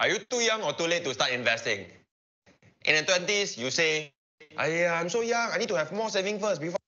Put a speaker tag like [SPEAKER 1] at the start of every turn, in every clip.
[SPEAKER 1] Are you too young or too late to start investing? In your 20s, you say, I'm so young, I need to have more saving first before.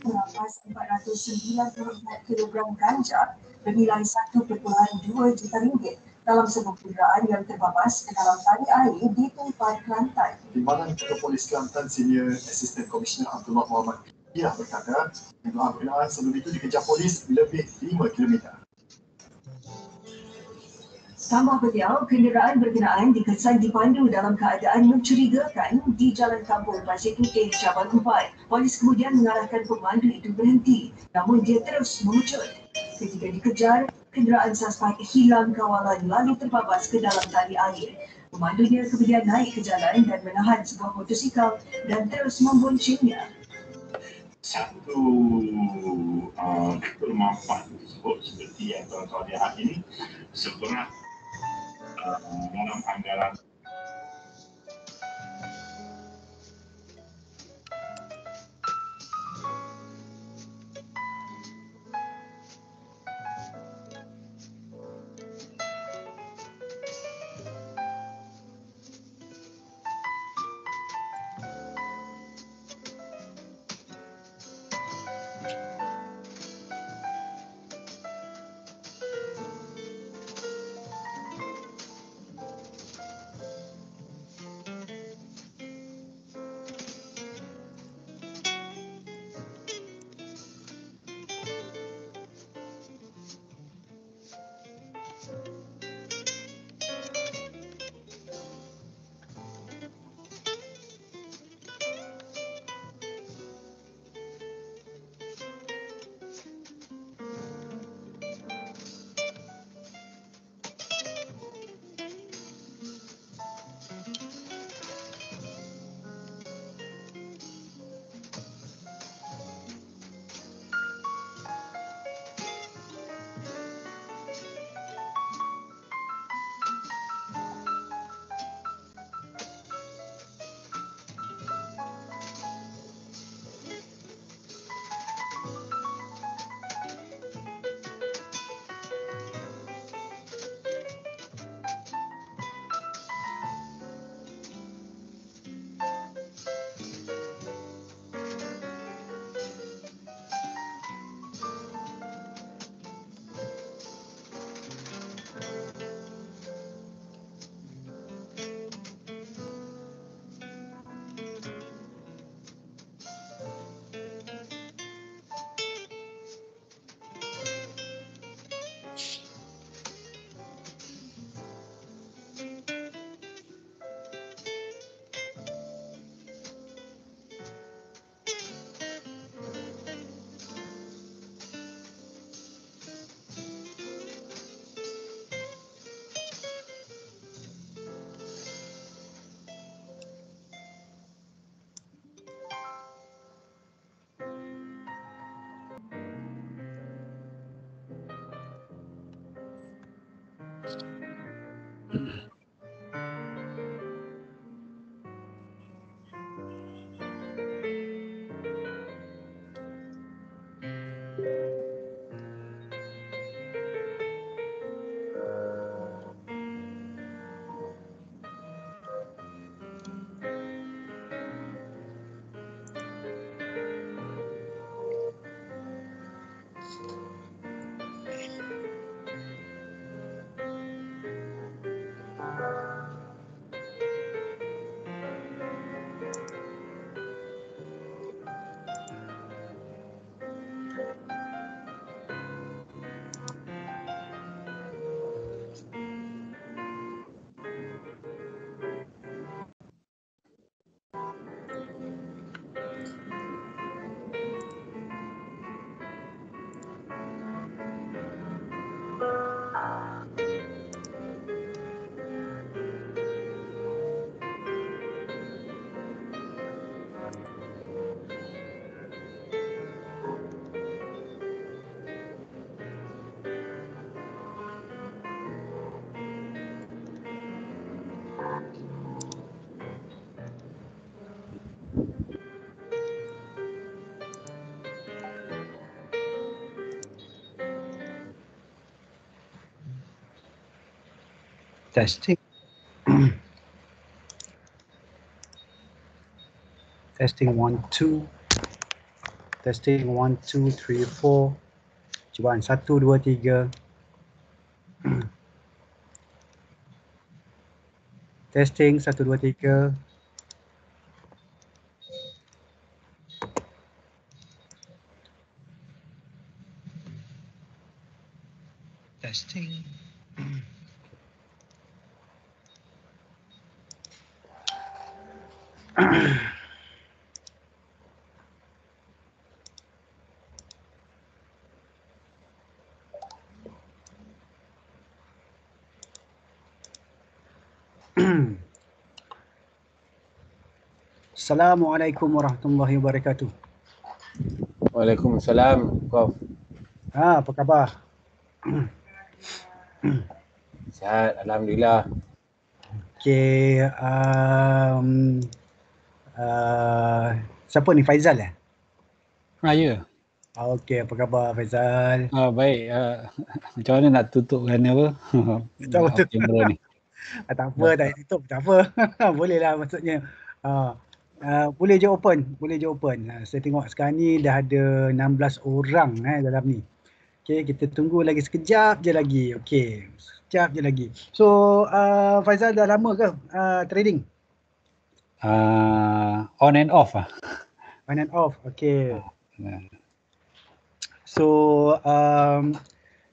[SPEAKER 2] Merampas 494 kilogram ganja bernilai 1,2 juta ringgit dalam sebuah kenderaan yang terbabas ke dalam tali air di tempat Kelantan.
[SPEAKER 3] Timbalan Ketua Polis Kelantan Senior Assistant Commissioner Abdullah Muhammad Piyah berkata, jumlah kenderaan sebelum itu dikejar polis lebih 5 kilometer.
[SPEAKER 2] Tambah beliau, kenderaan berkenaan dikesan dipandu dalam keadaan mencurigakan di Jalan Kampung Pasir Putih, Cabang 4. Polis kemudian mengarahkan pemandu itu berhenti, namun dia terus mengecut. Ketika dikejar, kenderaan suspek hilang kawalan lalu terbabas ke dalam tali air. Pemandunya kemudian naik ke jalan dan menahan sebuah motosikal dan terus memboncengnya.
[SPEAKER 4] Satu kelemahan tersebut seperti yang tuan-tuan lihat ini seberat dalam anggaran
[SPEAKER 5] Testing. Testing 1 2. Testing 1 2 3 4. Cubaan 1 2 3. Testing 1 2 3. Testing. Assalamualaikum warahmatullahi wabarakatuh.
[SPEAKER 6] Waalaikumsalam, Prof.
[SPEAKER 5] Apa khabar?
[SPEAKER 6] Sihat, Alhamdulillah.
[SPEAKER 5] Okey, siapa ni, Faizal eh?
[SPEAKER 7] Ya.
[SPEAKER 5] Okey, apa khabar Faizal?
[SPEAKER 7] Baik. Macam mana nak tutupkan apa?
[SPEAKER 5] Tak apa,
[SPEAKER 7] Kamera ni.
[SPEAKER 5] tak apa, tak payah tutup, tak apa. Boleh lah maksudnya. Boleh je open. Saya tengok sekarang ni dah ada 16 orang dalam ni. Okey, kita tunggu lagi sekejap je lagi. Okey, sekejap je lagi. So, Faizal dah lama ke trading?
[SPEAKER 7] On and off lah.
[SPEAKER 5] On and off, okey. So,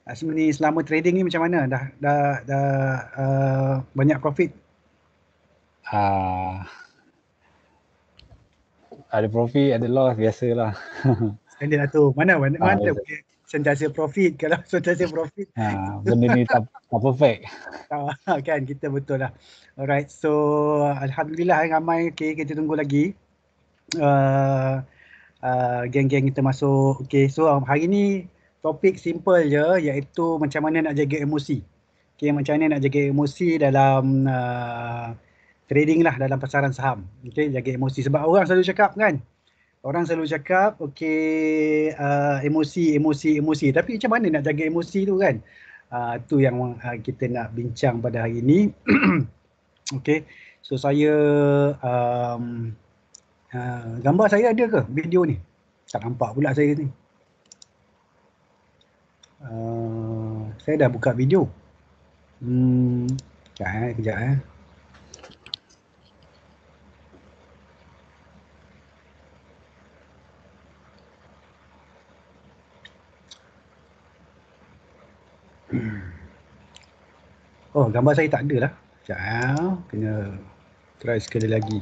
[SPEAKER 5] sebenarnya selama trading ni macam mana? Dah banyak profit?
[SPEAKER 7] Ada profit, ada loss, biasalah.
[SPEAKER 5] Standard lah tu. Mana boleh sentiasa profit kalau sentiasa profit.
[SPEAKER 7] Benda ni tak perfect.
[SPEAKER 5] Kan, kita betul lah. Alright, so Alhamdulillah ramai. Okay, kita tunggu lagi. Geng-geng kita masuk. Okay, so hari ni topik simple je, iaitu macam mana nak jaga emosi. Okay, macam mana nak jaga emosi dalam trading lah, dalam pasaran saham. Okay, jaga emosi. Sebab orang selalu cakap kan, okay, emosi. Tapi macam mana nak jaga emosi tu kan? Tu yang kita nak bincang pada hari ni. Okay, so saya gambar saya ada ke video ni? Tak nampak pula saya ni. Saya dah buka video. Kejap. Oh, gambar saya tak ada lah. Sekejap, kena try sekali lagi.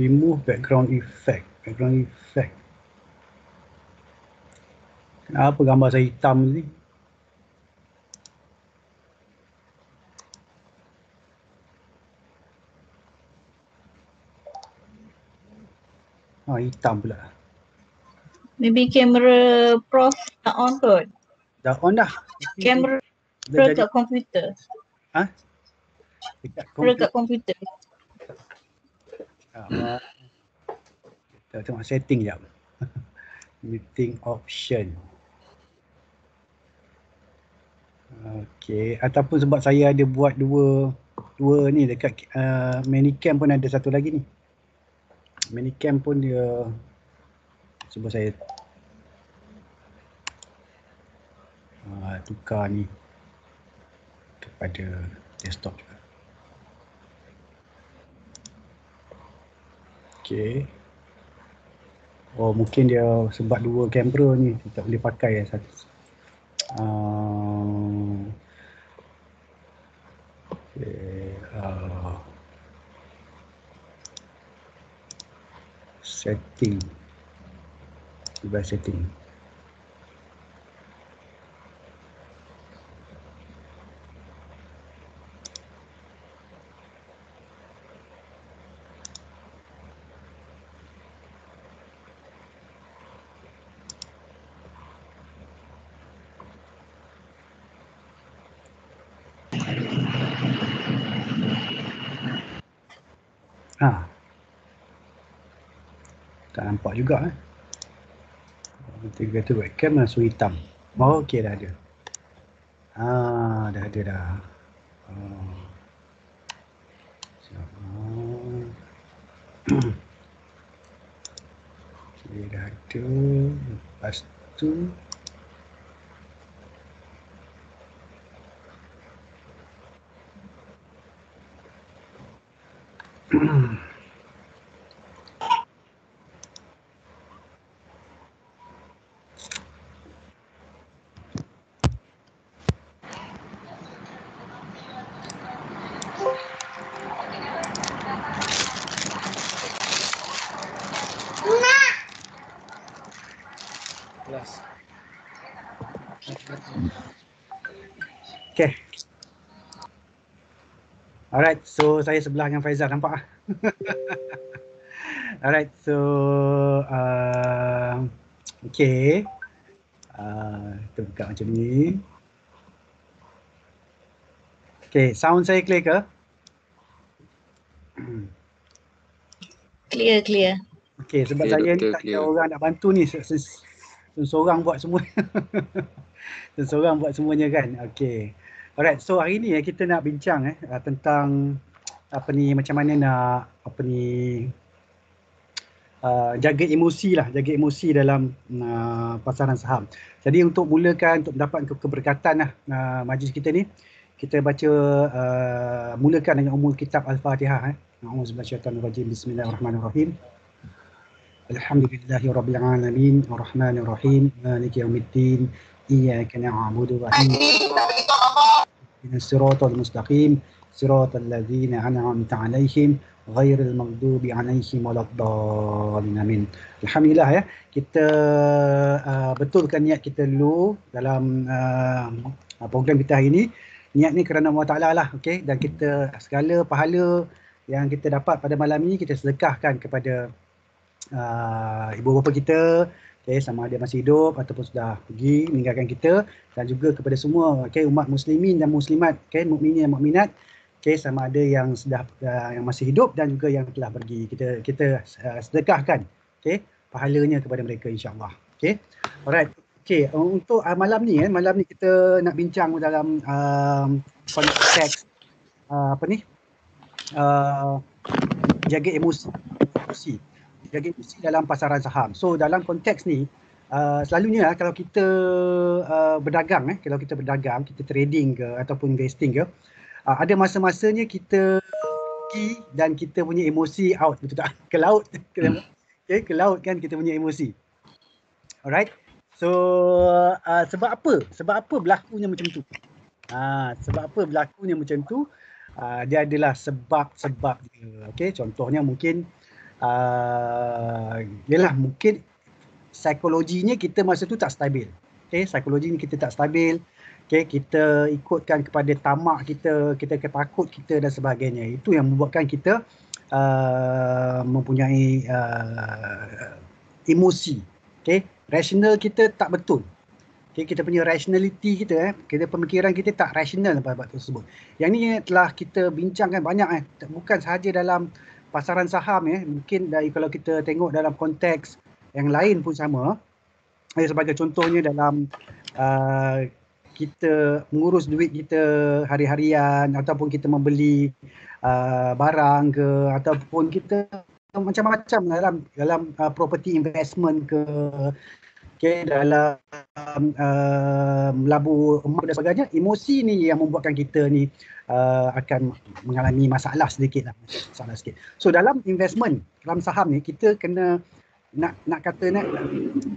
[SPEAKER 5] Remove background effect. Kenapa gambar saya hitam ni? Hitam pula.
[SPEAKER 8] Maybe kamera Prof tak on kot.
[SPEAKER 5] Dah on dah.
[SPEAKER 8] Kamera kat komputer. Dekat komputer.
[SPEAKER 5] Kita tengok setting jap. Meeting option. Okay, ataupun sebab saya ada buat dua ni dekat Manicam pun ada satu lagi ni. Manicam pun dia, cuba saya tukar ni kepada desktop juga. Okay. Oh, mungkin dia sebab dua kamera ni tak boleh pakai satu. Okay. Setting. Device setting. Tak nampak juga Kita kata webcam langsung hitam. Okey, dah ada. Dah ada dah. Okey, dah ada. Lepas tu okay. Alright, so saya sebelah dengan Faizal, nampak ah. Alright, so okay. Kita buka macam ni. Okay, sound saya clear ke?
[SPEAKER 8] Clear.
[SPEAKER 5] Okay, sebab
[SPEAKER 9] Clear,
[SPEAKER 5] saya ni
[SPEAKER 9] Doktor,
[SPEAKER 5] tak ada
[SPEAKER 9] clear.
[SPEAKER 5] orang nak bantu ni. Seorang buat semua. Seorang buat semuanya kan. Okay. Alright, so hari ni kita nak bincang tentang apa ni, macam mana nak apa ni jaga emosi lah, jaga emosi dalam pasaran saham. Jadi untuk mulakan, untuk mendapat keberkatan lah majlis kita ni, kita baca mulakan dengan umul kitab Al-Fatihah. A'udzubillahiminasyaitanirrajim. Bismillahirrahmanirrahim. Alhamdulillahirabbil alamin, arrahmanir rahim, maliki yaumiddin, iyyaka na'budu wa iyyaka ihdinas siratal mustaqim, siratal ladzina an'amta 'alaihim ghairil maghdubi 'alaihim waladdallin. Amin. Alhamdulillah ya. Kita betulkan niat kita dulu dalam program kita hari ini. Niat ni kerana Allah Ta'ala lah, okey, dan kita segala pahala yang kita dapat pada malam ini kita sedekahkan kepada ibu bapa kita, okay, sama ada masih hidup ataupun sudah pergi meninggalkan kita, dan juga kepada semua, okay, umat muslimin dan muslimat, okay, mukminin dan mukminat, okay, sama ada yang sudah yang masih hidup dan juga yang telah pergi, kita sedekahkan, okay, pahalanya kepada mereka insya-Allah. Okay. Alright. Okay, untuk malam ni kita nak bincang dalam konteks apa ni, jaga emosi. Jaga emosi dalam pasaran saham. So dalam konteks ni selalunya kalau kita berdagang, kalau kita berdagang, kita trading ke ataupun investing ke, ada masa-masanya kita pergi dan kita punya emosi out, betul tak? Ke laut. Okay, ke laut kan kita punya emosi. Alright. So sebab apa? Sebab apa berlakunya macam tu? Sebab apa berlakunya macam tu? Dia adalah sebab-sebab dia. Okay, contohnya mungkin yalah, mungkin psikologinya kita masa tu tak stabil. Okay, psikologinya kita tak stabil. Okay, kita ikutkan kepada tamak kita, kita ketakut kita dan sebagainya. Itu yang membuatkan kita mempunyai emosi. Okay, rasional kita tak betul. Okay, kita punya rationality kita, kita pemikiran kita tak rasional pada bab tersebut. Yang ni telah kita bincangkan banyak, bukan sahaja dalam pasaran saham, mungkin dari kalau kita tengok dalam konteks yang lain pun sama. Sebagai contohnya dalam kita mengurus duit kita hari-harian, ataupun kita membeli barang ke, ataupun kita macam-macam dalam property investment ke, okay, dalam melabur emas dan sebagainya. Emosi ni yang membuatkan kita ni akan mengalami masalah sedikit lah. So dalam investment, dalam saham ni kita kena nak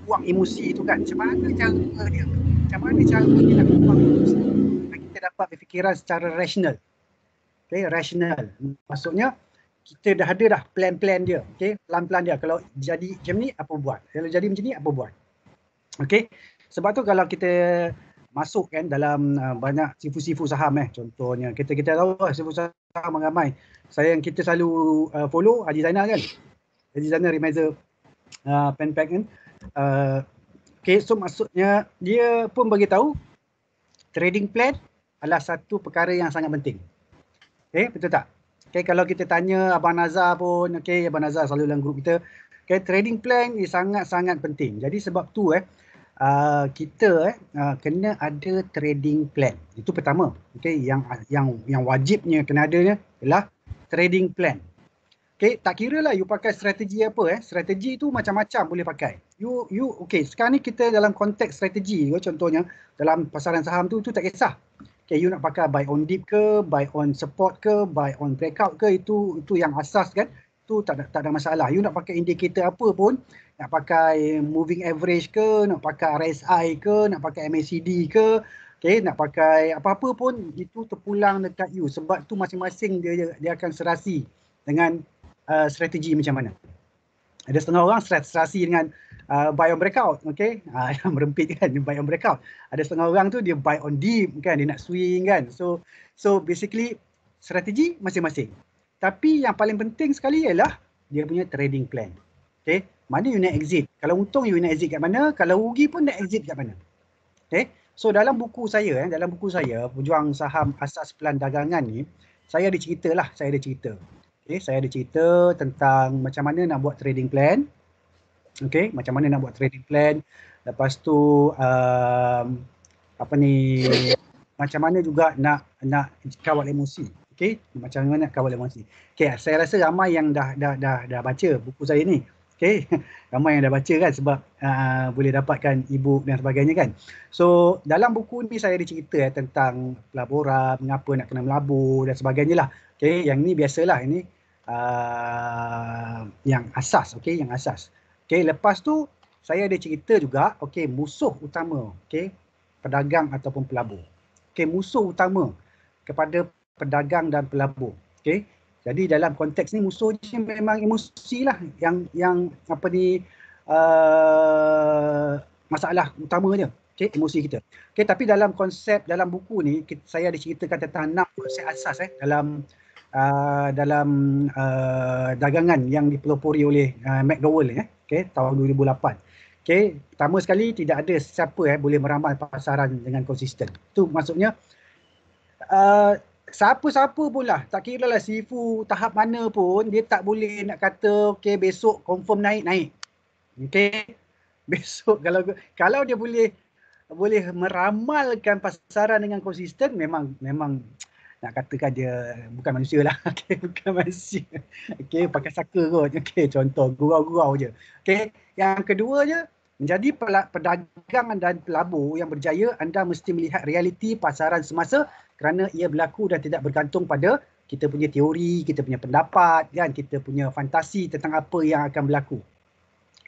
[SPEAKER 5] buang emosi tu kan. Macam mana cara dia? Macam mana cara dia nak buang emosi? Kita dapat berfikiran secara rasional. Okay, rasional. Maksudnya kita dah ada dah plan-plan dia. Okay, plan-plan dia. Kalau jadi macam ni apa buat? Kalau jadi macam ni apa buat? Okay, sebab tu kalau kita masuk kan dalam banyak sifu-sifu saham, contohnya kita tahu lah sifu saham ramai. Yang kita selalu follow Haji Zainal kan, Haji Zainal Remiser Penpack kan. Okay, so maksudnya dia pun bagi tahu trading plan adalah satu perkara yang sangat penting. Okay, betul tak? Okay, kalau kita tanya Abang Nazar pun, okay, Abang Nazar selalu dalam grup kita, okay, trading plan ni sangat-sangat penting. Jadi sebab tu kita kena ada trading plan. Itu pertama. Okay, yang wajibnya kena adanya adalah trading plan. Okay, tak kira lah you pakai strategi apa, strategi tu macam-macam boleh pakai. Okay, sekarang ni kita dalam konteks strategi, contohnya dalam pasaran saham tu tak kisah. Okay, you nak pakai buy on dip ke, buy on support ke, buy on breakout ke, itu yang asas kan. Itu tak ada masalah. You nak pakai indikator apa pun, nak pakai moving average ke, nak pakai RSI ke, nak pakai MACD ke, okay, nak pakai apa-apa pun, itu terpulang dekat you. Sebab tu masing-masing dia akan serasi dengan strategi macam mana. Ada setengah orang serasi dengan buy on breakout, okay, yang merempit kan, buy on breakout. Ada setengah orang tu dia buy on dip kan, dia nak swing kan. So basically strategi masing-masing. Tapi yang paling penting sekali ialah dia punya trading plan. Okay, mana you nak exit. Kalau untung you nak exit kat mana, kalau rugi pun nak exit kat mana. Okay, so dalam buku saya, Pejuang Saham Asas Pelan Dagangan ni, saya ada cerita. Okay, saya ada cerita tentang macam mana nak buat trading plan. Okay, macam mana nak buat trading plan. Lepas tu macam mana juga nak kawal emosi. Okay, macam mana nak kawal emosi. Okay, saya rasa ramai yang dah baca buku saya ni. Okay, ramai yang dah baca kan sebab boleh dapatkan e-book dan sebagainya kan. So dalam buku ni saya ada cerita tentang pelaburan, mengapa nak kena melabur dan sebagainya lah. Okay, yang ni biasalah, ini yang asas. Okay, yang asas. Okay, lepas tu saya ada cerita juga, okay, musuh utama, okay, pedagang ataupun pelabur. Okay, musuh utama kepada pedagang dan pelabur. Okay, jadi dalam konteks ni musuh ni memang emosi lah yang masalah utamanya. Okay, emosi kita. Okay, tapi dalam konsep, dalam buku ni saya ada ceritakan tentang 6 konsep asas dalam dagangan yang dipelopori oleh McDowell okay, tahun 2008. Okay, pertama sekali tidak ada siapa boleh meramal pasaran dengan konsisten. Itu maksudnya siapa-siapa pun lah, tak kira lah Sifu tahap mana pun, dia tak boleh nak kata okay besok confirm naik. Okay, besok kalau dia boleh meramalkan pasaran dengan konsisten, memang nak katakan dia bukan manusia lah. Okay, bukan manusia. Okay, pakai saka kot. Okay, contoh gurau-gurau je. Okay, yang keduanya, menjadi pedagang dan pelabur yang berjaya, anda mesti melihat realiti pasaran semasa kerana ia berlaku dan tidak bergantung pada kita punya teori, kita punya pendapat, kan, kita punya fantasi tentang apa yang akan berlaku.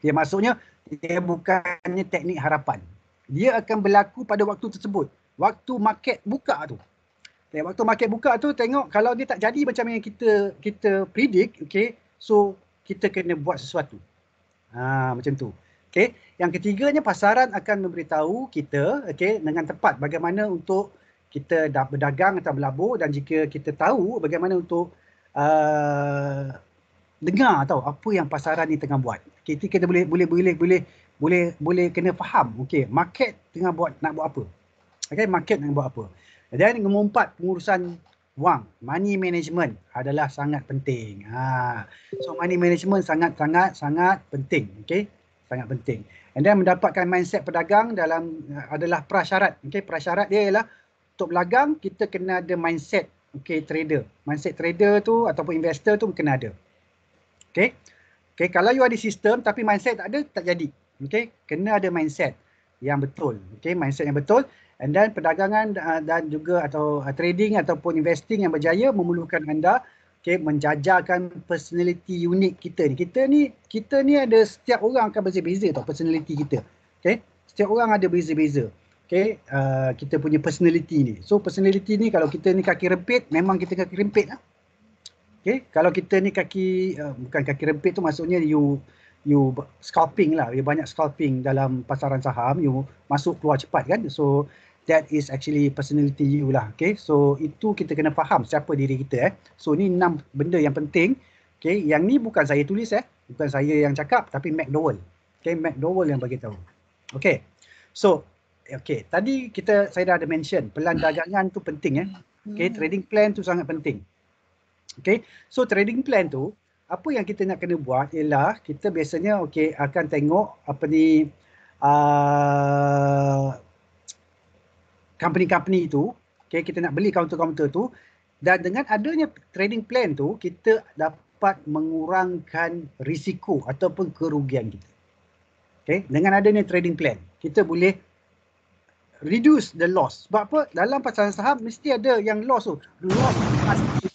[SPEAKER 5] Dia maksudnya dia bukannya teknik harapan. Dia akan berlaku pada waktu tersebut. Waktu market buka tu. Waktu market buka tu tengok kalau dia tak jadi macam yang kita predict, okay, so kita kena buat sesuatu. Macam tu. Okay. Yang ketiganya, pasaran akan memberitahu kita, okay, dengan tepat bagaimana untuk kita berdagang atau berlabur, dan jika kita tahu bagaimana untuk dengar tahu apa yang pasaran ni tengah buat. Okay, kita boleh kena faham, okay, market tengah nak buat apa. Okay, market tengah buat apa. Dan nombor 4, pengurusan wang, money management adalah sangat penting. So money management sangat penting, okay, sangat penting. And then mendapatkan mindset pedagang adalah prasyarat. Okay, prasyarat dia ialah untuk berdagang kita kena ada mindset, okay, trader. Mindset trader tu ataupun investor tu kena ada. Okay, kalau you ada sistem tapi mindset tak ada, tak jadi. Okay, kena ada mindset yang betul. Okay, mindset yang betul. And then perdagangan dan juga atau trading ataupun investing yang berjaya memerlukan anda, okay, menjajakan personality unik kita ni. Kita ni ada, setiap orang akan berbeza-beza tau personality kita. Okay, setiap orang ada beza-beza. Okay, kita punya personality ni. So personality ni, kalau kita ni kaki rempit, memang kita kaki rempit lah. Okay, kalau kita ni bukan kaki rempit tu maksudnya you scalping lah. You banyak scalping dalam pasaran saham, you masuk keluar cepat kan. So that is actually personality you lah. Okay, so itu kita kena faham siapa diri kita. So ni 6 benda yang penting. Okay, yang ni bukan saya tulis bukan saya yang cakap, tapi McDowell. Okay, McDowell yang bagi tahu. Okay, so okay, tadi saya dah ada mention pelan dagangan tu penting Okay, trading plan tu sangat penting. Okay, so trading plan tu apa yang kita nak kena buat ialah kita biasanya okay akan tengok company tu, okay, kita nak beli counter-counter tu, dan dengan adanya trading plan tu kita dapat mengurangkan risiko ataupun kerugian kita. Okay, dengan adanya trading plan kita boleh reduce the loss. Sebab apa? Dalam pasaran saham mesti ada yang loss tu. Loss tu pasti.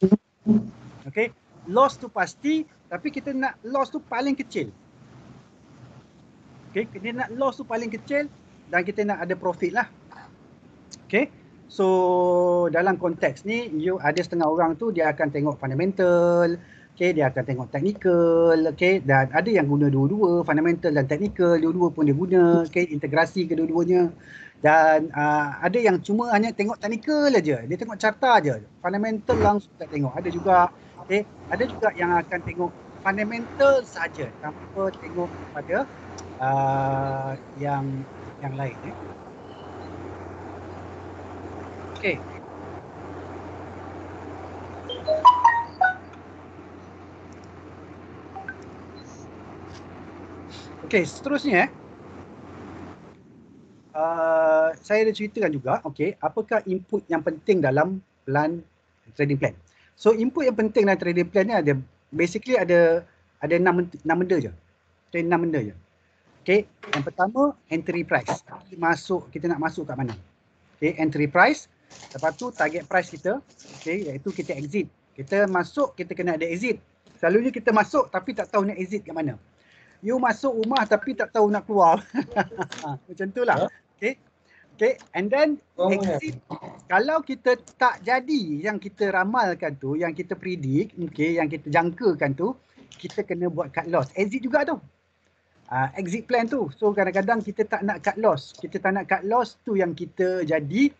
[SPEAKER 5] Okay, loss tu pasti, tapi kita nak loss tu paling kecil. Okay, kita nak loss tu paling kecil dan kita nak ada profit lah. Okay, so dalam konteks ni, you ada setengah orang tu dia akan tengok fundamental, okay, dia akan tengok technical, okay, dan ada yang guna dua-dua, fundamental dan technical, dua-dua pun dia guna, okay, integrasi kedua-duanya. Dan ada yang cuma hanya tengok technical aja, dia tengok carta aja, fundamental langsung tak tengok. Ada juga ada juga yang akan tengok fundamental saja tanpa tengok pada yang lain. Okey. Okey, seterusnya saya ada ceritakan juga, okey, apakah input yang penting dalam plan trading plan. So input yang penting dalam trading plan ni ada basically ada 6 benda je. Okay, 6 benda je. Okey, yang pertama entry price. Kita nak masuk kat mana? Okey, entry price. Lepas tu target price kita, okey, iaitu kita exit. Kita masuk, kita kena ada exit. Selalunya kita masuk tapi tak tahu nak exit kat mana. You masuk rumah tapi tak tahu nak keluar. Macam tu lah. Okay. Okay. And then exit. Kalau kita tak jadi yang kita ramalkan tu, yang kita predict, okay, yang kita jangkakan tu, kita kena buat cut loss. Exit juga tu. Exit plan tu. So kadang-kadang kita tak nak cut loss. Kita tak nak cut loss tu yang kita jadi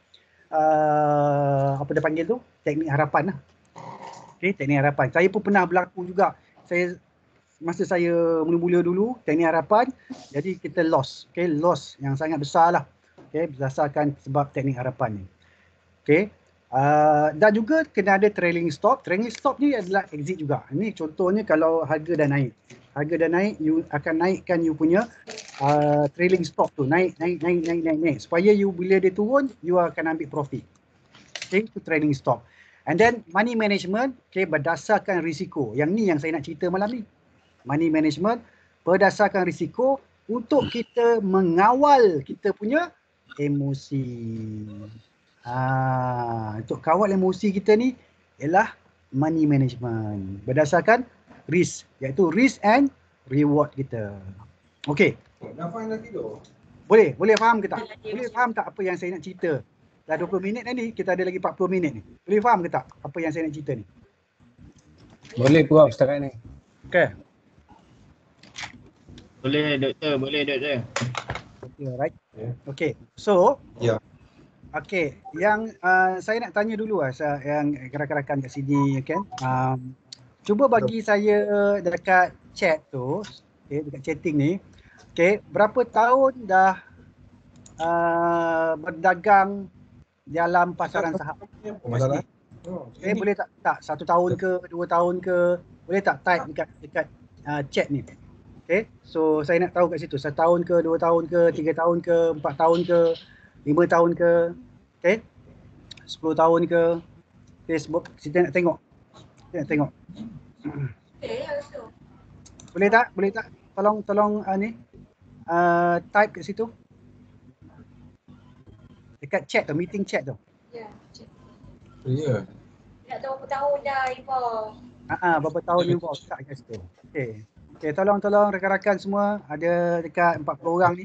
[SPEAKER 5] apa dia panggil tu? Teknik harapan lah. Okay, teknik harapan. Saya pun pernah berlaku juga. Masa saya mula-mula dulu, teknik harapan, jadi kita loss. Okay, loss yang sangat besar lah. Okay, berdasarkan sebab teknik harapan ni. Okay, dan juga kena ada trailing stop. Trailing stop ni adalah exit juga. Ini contohnya kalau harga dah naik. Harga dah naik, you akan naikkan you punya trailing stop tu. Naik. Supaya you bila dia turun, you akan ambil profit. Okay, itu trailing stop. And then money management, okay, berdasarkan risiko. Yang ni yang saya nak cerita malam ni. Money management berdasarkan risiko untuk kita mengawal kita punya emosi. Untuk kawal emosi kita ni ialah money management berdasarkan risk, iaitu risk and reward kita. Okey.
[SPEAKER 9] Dah faham lagi tu?
[SPEAKER 5] Boleh faham ke tak? Boleh faham tak apa yang saya nak cerita? Dah 20 minit dah ni, kita ada lagi 40 minit ni. Boleh faham ke tak apa yang saya nak cerita ni?
[SPEAKER 6] Boleh Prof setakat ni.
[SPEAKER 5] Okey.
[SPEAKER 10] Boleh doktor.
[SPEAKER 5] Okay, right. Okay, so
[SPEAKER 9] Okay,
[SPEAKER 5] yang saya nak tanya dulu yang rakan-rakan kat sini, kan. Cuba bagi saya dekat chat tu, okay, dekat chatting ni, okay, berapa tahun dah berdagang dalam pasaran saham?
[SPEAKER 9] masalah.
[SPEAKER 5] Okay, boleh tak 1 tahun ke, 2 tahun ke, boleh tak type dekat chat ni? Okay, so saya nak tahu kat situ 1 tahun ke, 2 tahun ke, 3 tahun ke, 4 tahun ke, 5 tahun ke, okay, 10 tahun ke. Facebook, kita nak tengok. Boleh tak? Tolong ni type kat situ. Dekat chat tu, meeting chat tu.
[SPEAKER 9] Ya.
[SPEAKER 11] Nak tahu berapa tahun dah Ifa.
[SPEAKER 5] Berapa tahun you buat kat situ. Okay, tolong rakan-rakan semua, ada dekat 40 orang ni.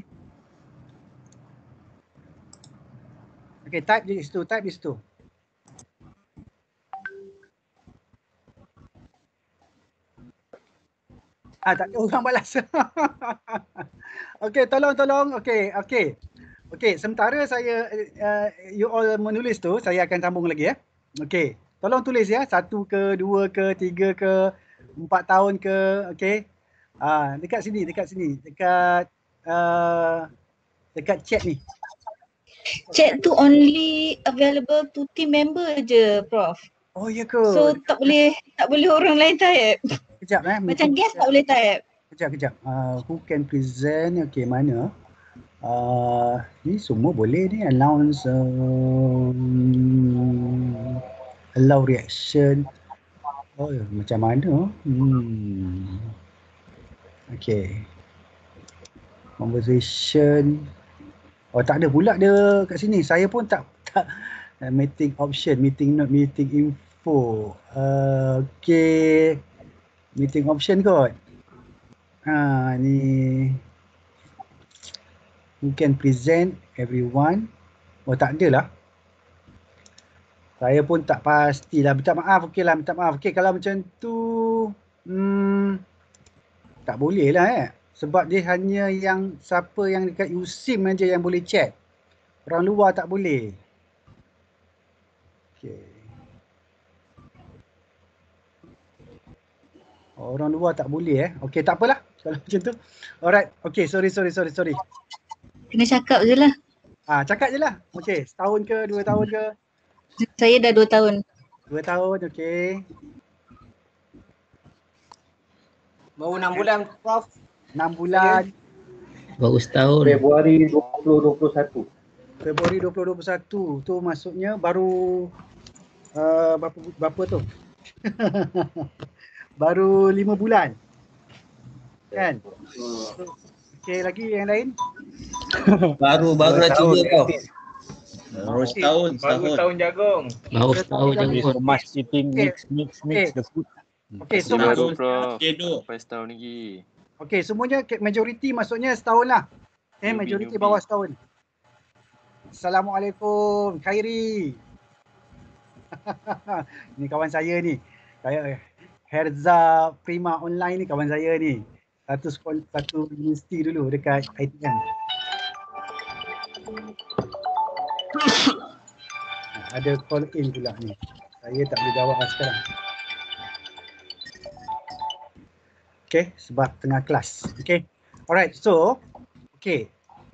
[SPEAKER 5] Okay, type di situ. Tak ada orang balas. Okay, tolong. Okay, sementara saya you all menulis tu, saya akan sambung lagi ya. Okay, tolong tulis ya, 1 ke, 2 ke, 3 ke, 4 tahun ke, okay. Dekat sini, dekat chat ni.
[SPEAKER 8] Chat tu only available to team member je, Prof.
[SPEAKER 5] Oh ya ke?
[SPEAKER 8] So tak boleh orang lain type.
[SPEAKER 5] Kejap
[SPEAKER 8] Macam guest tak boleh type.
[SPEAKER 5] Kejap. Who can present? Okay, mana? Ni semua boleh ni. Announce, allow reaction. Oh, macam mana? Okay. Conversation. Oh, tak ada pula dia kat sini. Saya pun tak meeting option, meeting note, meeting info. Okay. Meeting option kot. Ni. You can present everyone. Oh, tak ada lah. Saya pun tak pastilah. Minta maaf. Okay, kalau macam tu tak boleh lah Sebab dia hanya yang siapa yang dekat USIM aja yang boleh chat. Orang luar tak boleh. Okey. Orang luar tak boleh Okey, tak apalah kalau macam tu. Alright. Okey, sorry.
[SPEAKER 8] Kena cakap je lah.
[SPEAKER 5] Cakap je lah. Okey, setahun ke, 2 tahun ke?
[SPEAKER 8] Saya dah 2 tahun.
[SPEAKER 5] 2 tahun, okey.
[SPEAKER 10] Baru 6 bulan Prof.
[SPEAKER 5] 6 bulan.
[SPEAKER 12] Baru setahun.
[SPEAKER 7] Februari 2021.
[SPEAKER 5] Februari 2021 tu maksudnya baru berapa tu? Baru 5 bulan. Kan? Okey, lagi yang lain?
[SPEAKER 12] Baru nak cuba kau.
[SPEAKER 10] Baru setahun jagung.
[SPEAKER 12] Baru setahun
[SPEAKER 7] With
[SPEAKER 12] jagung.
[SPEAKER 7] so much eating, mix the food.
[SPEAKER 5] Okey, so
[SPEAKER 13] Baru Prof. Sampai setahun lagi.
[SPEAKER 5] okey, semuanya majoriti maksudnya setahun lah. Majoriti bawah setahun. Assalamualaikum, Khairi. Ni kawan saya ni. Kayak Herza Prima Online ni kawan saya ni. Satu universiti dulu dekat ITM. Ada call in pula ni. Saya tak boleh jawab sekarang. Okay, sebab tengah kelas. Okay. Alright, so okay.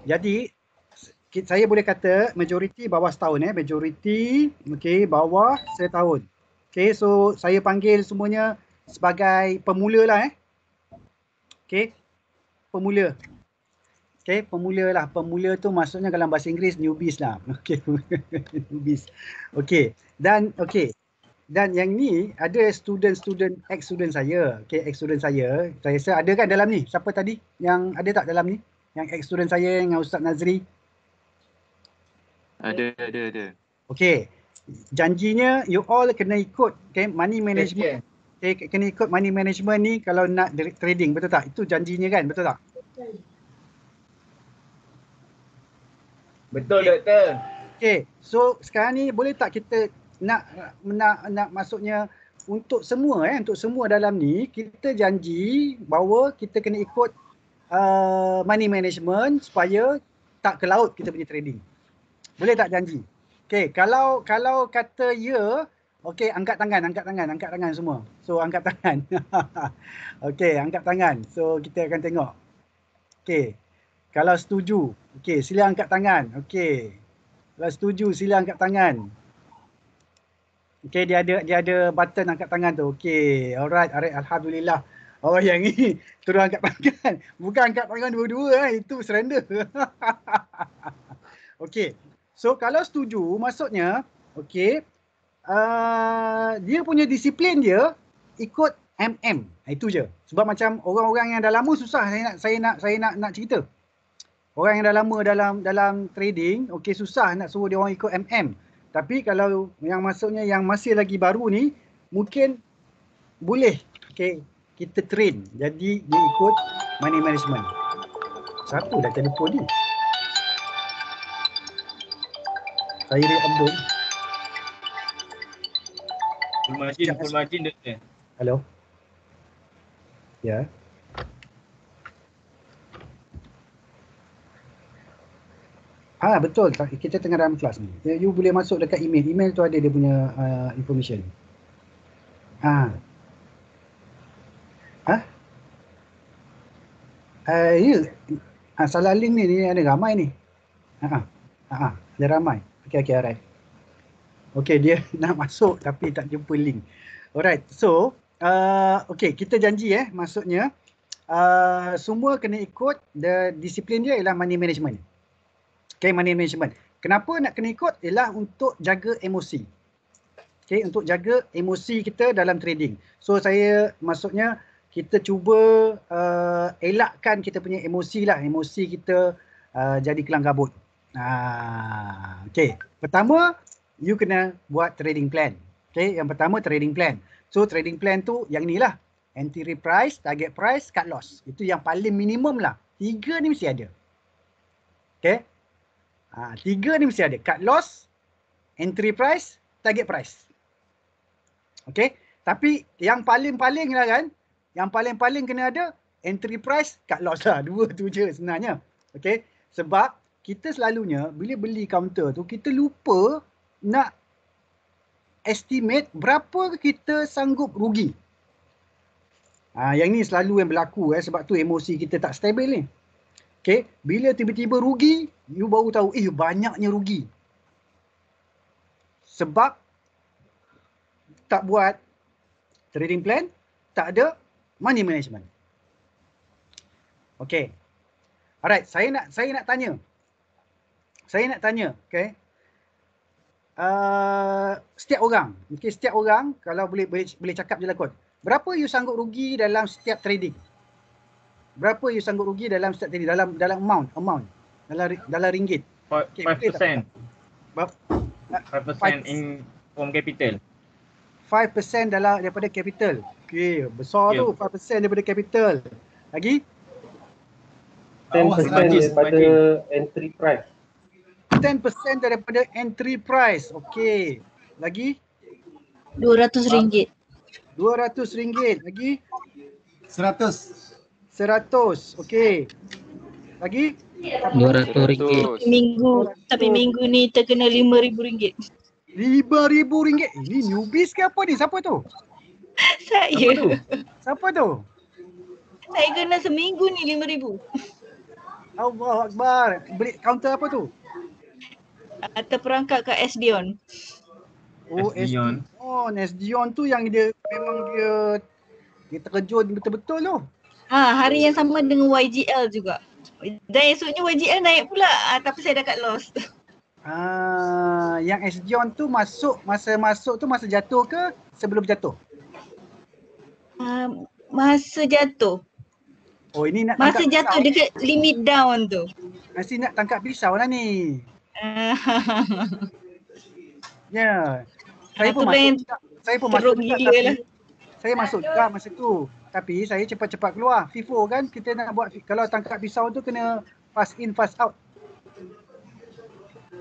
[SPEAKER 5] Jadi saya boleh kata majoriti bawah setahun majoriti okay, bawah setahun. Okay, so saya panggil semuanya sebagai pemula lah Okay, pemula. Okay, pemula lah. Pemula tu maksudnya dalam bahasa Inggeris newbies lah. Okay, newbies. Okay, dan okay. Dan yang ni ada ex-student saya. Okay, ex-student saya. Saya rasa ada kan dalam ni? Siapa tadi? Yang ada tak dalam ni? Yang ex-student saya dengan Ustaz Nazri?
[SPEAKER 13] Ada.
[SPEAKER 5] Okay. Janjinya you all kena ikut money management. Okay, kena ikut money management ni kalau nak trading, betul tak? Itu janjinya kan, betul tak?
[SPEAKER 10] Betul doktor.
[SPEAKER 5] Okay, so sekarang ni boleh tak kita nak maksudnya untuk semua untuk semua dalam ni kita janji bahawa kita kena ikut money management supaya tak ke laut kita punya trading. Boleh tak janji? Okay, kalau kata ya, okay, angkat tangan semua. So angkat tangan. Okay, angkat tangan. So kita akan tengok. Okay, kalau setuju, okay, sila angkat tangan. Okay, kalau setuju sila angkat tangan. Okay, dia ada button angkat tangan tu. Okay, alright, alhamdulillah. Oh, yang ni terus angkat tangan. Bukan angkat tangan dua-dua itu surrender. Okay, so kalau setuju maksudnya, okay, dia punya disiplin dia ikut itu je. Sebab macam orang-orang yang dah lama susah saya nak cerita. Orang yang dah lama dalam trading, okey, susah nak suruh dia orang ikut Tapi kalau yang maksudnya yang masih lagi baru ni mungkin boleh okey kita train. Jadi dia ikut money management. Siapa dah telefon ni? Saya Abdul.
[SPEAKER 10] Full margin doktor.
[SPEAKER 5] Hello. Ya. Betul. Kita tengah dalam kelas ni. You boleh masuk dekat email. Email tu ada dia punya information. Ya. Salah link ni ada ramai ni. Ada ramai. Okay, alright. Okay, dia nak masuk tapi tak jumpa link. Alright, so okay, kita janji maksudnya semua kena ikut disiplin dia ialah money management. Okay, money management. Kenapa nak kena ikut? Ialah untuk jaga emosi. Okay, untuk jaga emosi kita dalam trading. So saya maksudnya kita cuba elakkan kita punya emosi lah. Emosi kita jadi kelang kabut. Okay, pertama you kena buat trading plan. Okay, yang pertama trading plan. So trading plan tu yang ni lah. Entry price, target price, cut loss. Itu yang paling minimum lah. 3 ni mesti ada. Okay. 3 ni mesti ada. Cut loss, entry price, target price. Okay. Tapi yang paling-paling lah kan. Yang paling-paling kena ada entry price, cut loss lah. 2 tu je sebenarnya. Okay. Sebab kita selalunya bila beli counter tu kita lupa nak estimate berapa kita sanggup rugi. Yang ni selalu yang berlaku sebab tu emosi kita tak stabil ni. Okay, bila tiba-tiba rugi, you baru tahu banyaknya rugi. Sebab tak buat trading plan, tak ada money management. Okay. Alright, saya nak tanya. Okay. Setiap orang, kalau boleh cakap je lah kot. Berapa you sanggup rugi dalam setiap trading? Berapa you sanggup rugi dalam setiap trading? Dalam amount. Dalam ringgit.
[SPEAKER 10] 5%. 5% in from capital.
[SPEAKER 5] 5% daripada capital. Okay, besar tu 5% daripada capital. Lagi?
[SPEAKER 7] 10% daripada entry price.
[SPEAKER 5] 10% daripada entry price. Okey. Lagi?
[SPEAKER 8] RM200.
[SPEAKER 5] RM200. Lagi?
[SPEAKER 9] 100.
[SPEAKER 5] Okey. Lagi?
[SPEAKER 12] RM200.
[SPEAKER 8] Tapi minggu ni terkena RM5,000.
[SPEAKER 5] RM5,000. Ini newbies ke apa ni? Siapa tu?
[SPEAKER 8] Saya.
[SPEAKER 5] Siapa tu?
[SPEAKER 8] Saya kena seminggu ni RM5,000.
[SPEAKER 5] Allahu Akbar. Beli counter apa tu?
[SPEAKER 8] Terperangkap kat SDion.
[SPEAKER 5] Oh, SDion tu yang dia memang dia terkejut betul-betul tu.
[SPEAKER 8] Hari yang sama dengan YGL juga. Dan esoknya YGL naik pula. Tapi saya dah kat loss.
[SPEAKER 5] Yang SDion tu masa jatuh ke sebelum jatuh?
[SPEAKER 8] Masa jatuh.
[SPEAKER 5] Oh, ini nak
[SPEAKER 8] masa jatuh pisau. Dekat limit down tu.
[SPEAKER 5] Masih nak tangkap pisau lah ni. Ya. Saya pun masuk juga. Saya masuk juga masa tu. Tapi saya cepat-cepat keluar. FIFO kan kita nak buat, kalau tangkap pisau tu kena fast in fast out.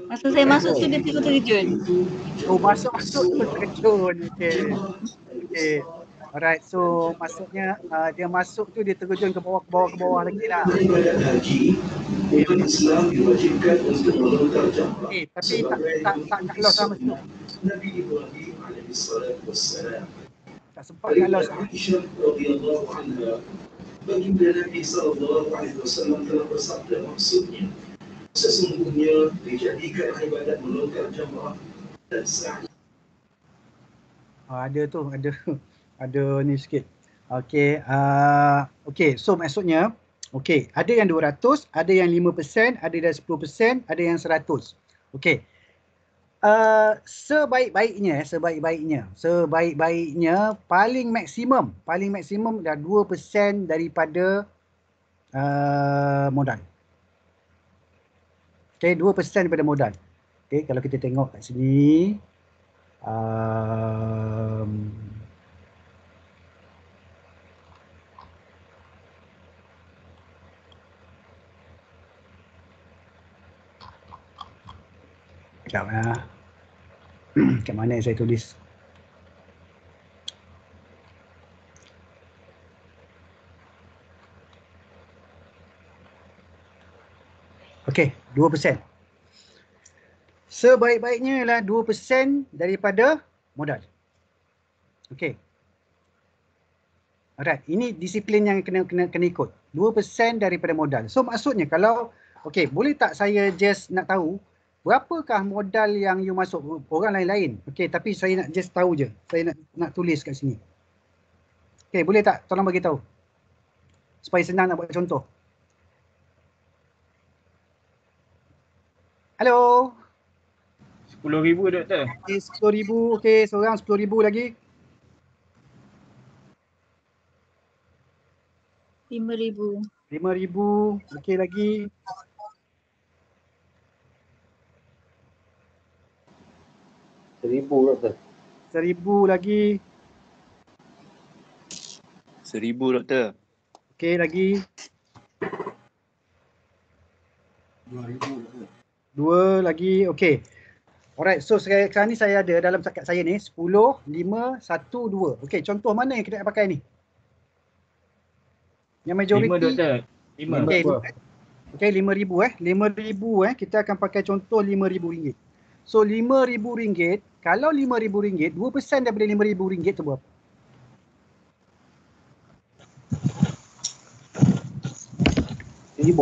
[SPEAKER 8] Masa saya masuk tu dia terkejut.
[SPEAKER 5] Oh, masuk tu terkejut. Okey. Alright, so maksudnya dia masuk tu dia terjun ke bawah lagi lah. Tapi tak loss sama tu. Tak sempat nak loss.
[SPEAKER 14] Baginda Nabi SAW telah bersabda, maksudnya sesungguhnya dijadikan ibadat melonggar jamaah dan sa'i.
[SPEAKER 5] Ada ni sikit. Okey, so maksudnya ada yang 200, ada yang 5%, ada yang 10%, ada yang 100. Okey. Sebaik-baiknya paling maksimum dah 2% daripada modal. Okey, 2% daripada modal. Okey, kalau kita tengok kat sini sekejap lah. Kat mana saya tulis? Okey, 2%. Sebaik-baiknya ialah 2% daripada modal. Okey. Alright, ini disiplin yang kena ikut. 2% daripada modal. So maksudnya kalau, boleh tak saya just nak tahu berapakah modal yang you masuk? Orang lain-lain. Okey, tapi saya nak just tahu je. Saya nak tulis kat sini. Okey, boleh tak tolong bagi tahu? Supaya senang nak buat contoh. Hello.
[SPEAKER 10] 10,000 doktor.
[SPEAKER 5] Okey, 10,000. Okey, seorang 10,000 lagi.
[SPEAKER 8] 5,000.
[SPEAKER 5] 5,000. Okey, lagi.
[SPEAKER 7] 1,000 doktor.
[SPEAKER 5] 1,000 lagi.
[SPEAKER 13] 1,000 doktor.
[SPEAKER 5] Okey, lagi.
[SPEAKER 9] 2,000.
[SPEAKER 5] 2 lagi. Okey. Alright, so sekarang ni saya ada dalam cakap saya ni 10, 5, 1, 2. Okey, contoh mana yang kita nak pakai ni? Yang majoriti
[SPEAKER 10] 5 doktor. 5.
[SPEAKER 5] Okey. Okay, RM5,000 kita akan pakai contoh RM5,000. So RM5,000, kalau RM5,000, 2% daripada RM5,000 tu berapa?
[SPEAKER 7] RM1,000.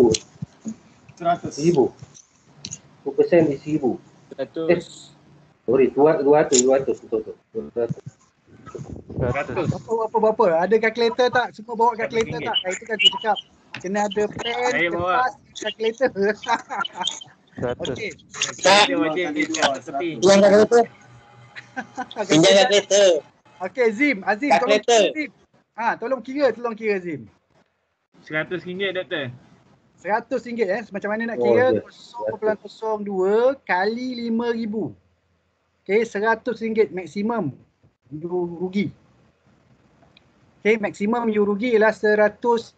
[SPEAKER 9] 100.
[SPEAKER 7] RM1,000. 2% di RM1,000.
[SPEAKER 12] 100.
[SPEAKER 7] Sorry, 200 betul. 200.
[SPEAKER 10] 100.
[SPEAKER 5] Berapa? Ada kalkulator tak? Semua bawa kalkulator tak? Itu kan saya cakap. Kena ada pen,
[SPEAKER 10] Saya bawa.
[SPEAKER 5] kertas, kalkulator.
[SPEAKER 12] 100.
[SPEAKER 5] Okey.
[SPEAKER 10] Kita wajib di tepi.
[SPEAKER 12] Tuan kalkulator. Pinjam kalkulator.
[SPEAKER 5] Okey, Azim, tolong kira Zim. Tolong kira Zim.
[SPEAKER 10] RM100 doktor.
[SPEAKER 5] RM100 macam mana nak kira? 0.02 kali RM5,000. Okey, RM100 maksimum you rugi. Okey, maksimum you rugi ialah RM100.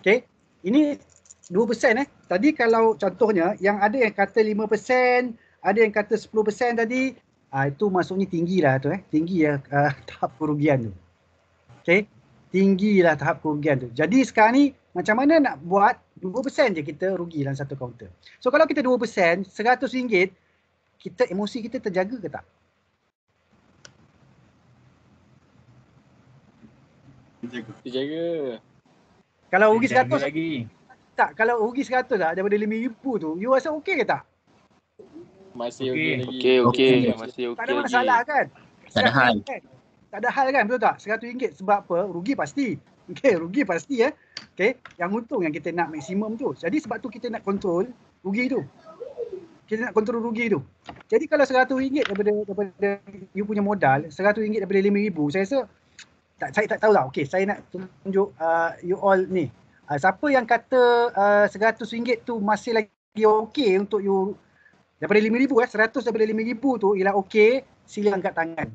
[SPEAKER 5] Okey, ini 2% Tadi kalau contohnya yang ada yang kata 5%, ada yang kata 10% tadi, itu maksudnya tinggilah tu tinggi tahap kerugian tu. Okey, tinggilah tahap kerugian tu. Jadi sekarang ni macam mana nak buat 2% je kita rugi dalam satu kaunter. So kalau kita 2%, RM100, kita emosi kita terjaga ke tak?
[SPEAKER 12] Terjaga.
[SPEAKER 5] Kalau rugi 100
[SPEAKER 10] lagi.
[SPEAKER 5] tak, kalau rugi 100 lah daripada RM5,000 tu, you rasa okey ke tak?
[SPEAKER 12] Masih okey lagi.
[SPEAKER 13] Okey. Masih okey
[SPEAKER 5] Tak ada
[SPEAKER 13] lagi.
[SPEAKER 5] masalah kan?
[SPEAKER 12] Tak ada hal.
[SPEAKER 5] Tak ada hal kan, betul tak? RM100 sebab apa? Rugi pasti. Okey, rugi pasti Okey, yang untung yang kita nak maksimum tu. Jadi sebab tu kita nak kontrol rugi tu. Kita nak kontrol rugi tu. Jadi kalau RM100 daripada you punya modal, RM100 daripada RM5,000, saya rasa saya tak tahulah. Okey, saya nak tunjuk you all ni. Siapa yang kata RM100 tu masih lagi okey untuk you daripada RM5,000 100 daripada RM5,000 tu ialah okey, sila angkat tangan.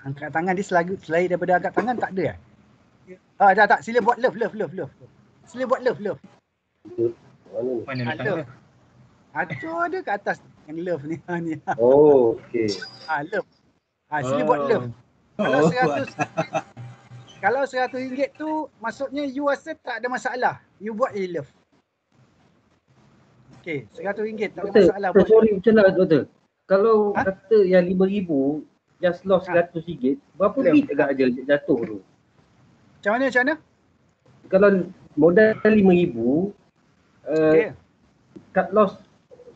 [SPEAKER 5] Angkat tangan dia selain daripada angkat tangan tak ada tak, sila buat love. Sila buat love.
[SPEAKER 10] Mana
[SPEAKER 5] love. Tu ada kat atas yang love ni.
[SPEAKER 7] Oh, okey.
[SPEAKER 5] Love. Sila buat love. Kalau kalau RM100 tu maksudnya you rasa tak ada masalah. You buat love. Okey, RM100 tak ada masalah.
[SPEAKER 7] Sorry, macam mana doktor? Kalau kata yang RM5,000 just lost RM100, berapa bit agak aja jatuh tu?
[SPEAKER 5] Macam mana?
[SPEAKER 7] Kalau modal RM5,000, cut loss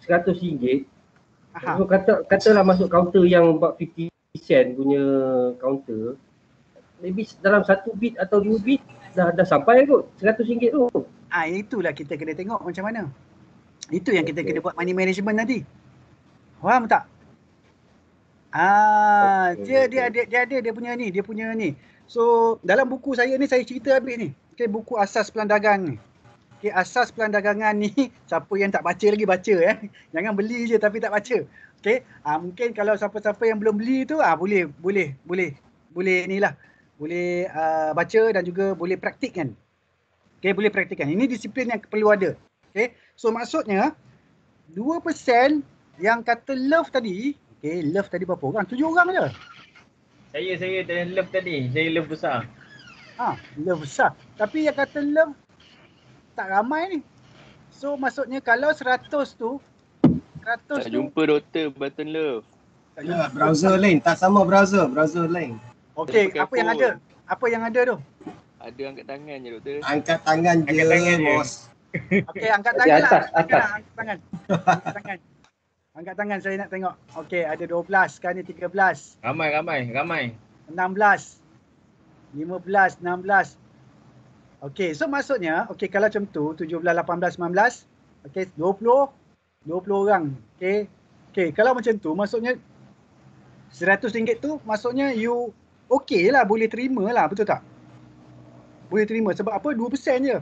[SPEAKER 7] RM100, so katalah masuk counter yang 50 sen punya counter, maybe dalam 1 bit atau 2 bit dah sampai kot RM100 tu.
[SPEAKER 5] Itulah kita kena tengok macam mana. Itu yang kita kena buat money management nanti. Faham tak? Dia punya ni. So dalam buku saya ni saya cerita habis ni. Okey, buku Asas Pelan Dagang ni. Okey, Asas Pelan Dagangan ni siapa yang tak baca lagi baca Jangan beli je tapi tak baca. Okey, mungkin kalau siapa-siapa yang belum beli tu boleh inilah. Boleh baca dan juga boleh praktikkan. Okey, boleh praktikkan. Ini disiplin yang perlu ada. Okey. So maksudnya 2% yang kata love tadi, love tadi berapa orang? 7 orang je.
[SPEAKER 10] Saya dan love tadi. Saya love besar.
[SPEAKER 5] Love besar. Tapi yang kata love tak ramai ni. So maksudnya kalau 100 tu
[SPEAKER 13] tak jumpa doktor button love.
[SPEAKER 9] Browser lain, tak sama browser lain.
[SPEAKER 5] Okey, apa yang ada? Apa yang ada tu?
[SPEAKER 13] Ada angkat tangan je doktor.
[SPEAKER 9] Angkat tangan je, bos.
[SPEAKER 5] Okey, angkat tangan lah. Angkat tangan saya nak tengok. Okey, ada 12, sekarang ni 13.
[SPEAKER 10] Ramai.
[SPEAKER 5] 16. 15, 16. Okey, so maksudnya, kalau macam tu, 17, 18, 19. Okey, 20 orang. Okey, kalau macam tu, maksudnya RM100 tu, maksudnya you okey lah, boleh terima lah, betul tak? Boleh terima, sebab apa? 2% je.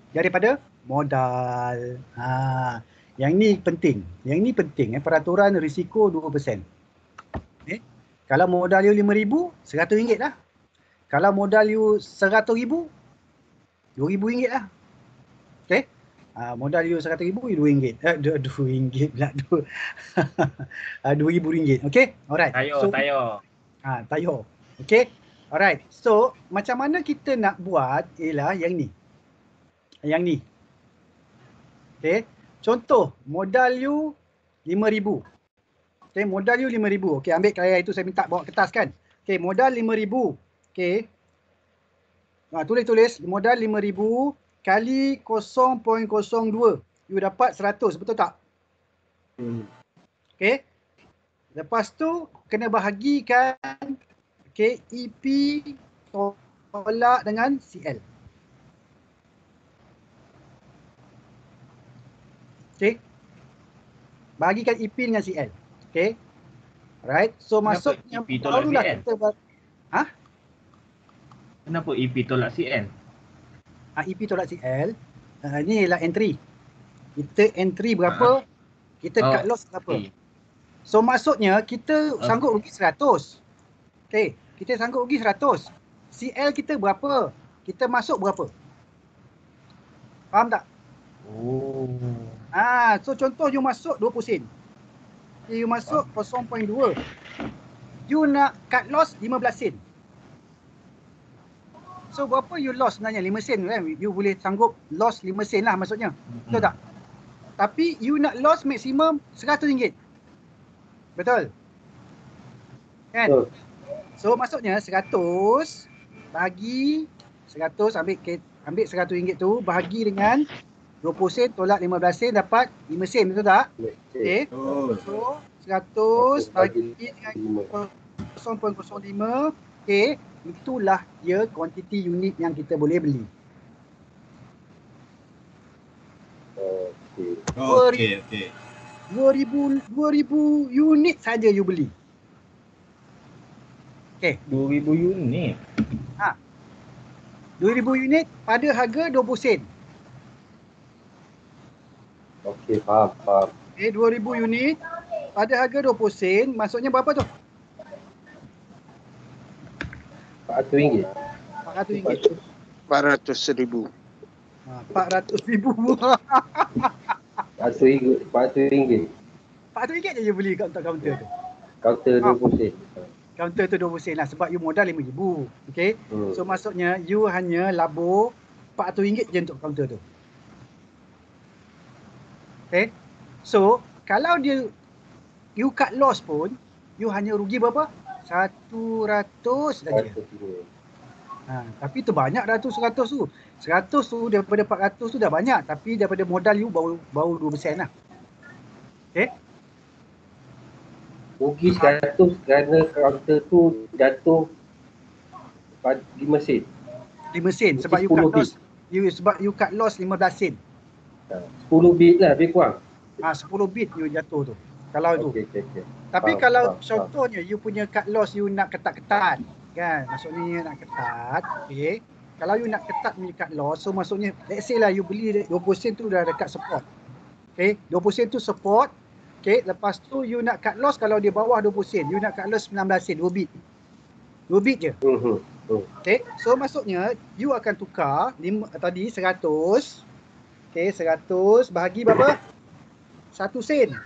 [SPEAKER 5] Daripada modal. Yang ni penting. Peraturan risiko 2%. Kalau modal you RM5,000, RM100 lah. Kalau modal you RM100,000, RM2,000 lah. Okey? Modal you RM100,000, you RM2. Pula. RM2,000. Okey? Alright. Tayo. Okey? Alright. So, macam mana kita nak buat ialah yang ni. Yang ni. Okey. Contoh, modal you 5,000. Okey, modal you 5,000. Okey, ambil karya itu saya minta bawa kertas kan. Okey, modal 5,000. Okey. Tulis modal 5,000 kali 0.02. You dapat 100, betul tak? Okey. Lepas tu kena bahagikan EP tolak dengan CL. Okey. Bahagikan EP dengan CL. Okey. Alright. So maksudnya
[SPEAKER 10] EP tolak
[SPEAKER 5] barulah
[SPEAKER 10] CL?
[SPEAKER 5] kita
[SPEAKER 10] Kenapa EP tolak CL?
[SPEAKER 5] EP tolak CL. Ni ialah entry. Kita entry berapa, kita cut loss berapa. So maksudnya kita sanggup rugi 100. Okey, kita sanggup rugi 100. CL kita berapa? Kita masuk berapa? Faham tak? So contoh you masuk 20 sen. You masuk 0.2. You nak cut loss 15 sen. So berapa you loss sebenarnya? 5 sen kan? You boleh sanggup loss 5 sen lah maksudnya. Betul tak? Tapi you nak loss maksimum RM100. Betul? Kan? So maksudnya 100 bagi 100, ambil RM100 tu bahagi dengan 20 sen tolak 15 sen dapat 5 sen, betul tak? Okey. So 100 bagi dengan 0.05. Okey, itulah dia kuantiti unit yang kita boleh beli.
[SPEAKER 9] Okey.
[SPEAKER 5] 2,000 unit saja you beli. Okey.
[SPEAKER 10] 2,000 unit?
[SPEAKER 5] 2,000 unit pada harga 20 sen.
[SPEAKER 7] Okey, faham.
[SPEAKER 5] Okey, 2,000 unit pada harga 20 sen, maksudnya berapa tu?
[SPEAKER 7] RM400.
[SPEAKER 5] RM400.
[SPEAKER 15] 400,000.
[SPEAKER 5] RM400,000.
[SPEAKER 7] RM400.
[SPEAKER 5] RM400 je you beli kat kaunter tu.
[SPEAKER 7] Kaunter 20 sen.
[SPEAKER 5] Kaunter tu 20 sen lah sebab you modal RM5,000. Okey. So maksudnya you hanya labur RM400 je untuk kaunter tu. Okey. So kalau you cut loss pun you hanya rugi berapa? 100 saja. Tapi tu banyak dah tu 100 tu. 100 tu daripada 400 tu dah banyak, tapi daripada modal you baru 2% lah. Okey.
[SPEAKER 7] Rugi 100 kerana kaunter tu jatuh 5 sen.
[SPEAKER 5] 5 sen sebab you cut loss. Sebab you cut loss 15 sen.
[SPEAKER 7] 10 bit lah lebih kurang.
[SPEAKER 5] 10 bit you jatuh tu. Kalau tu.
[SPEAKER 7] Okey.
[SPEAKER 5] Tapi kalau contohnya you punya cut loss you nak ketat-ketat kan. Maksudnya nak ketat. Okey. Kalau you nak ketat punya cut loss, so maksudnya let's say lah you beli 20 sen tu dah dekat support. Okey, 20 sen tu support. Okey, lepas tu you nak cut loss kalau dia bawah 20 sen, you nak cut loss 19 sen, 2 bit. 2 bit je. Okey, so maksudnya you akan tukar tadi 100. Okey, 100 bahagi berapa? 1 sen.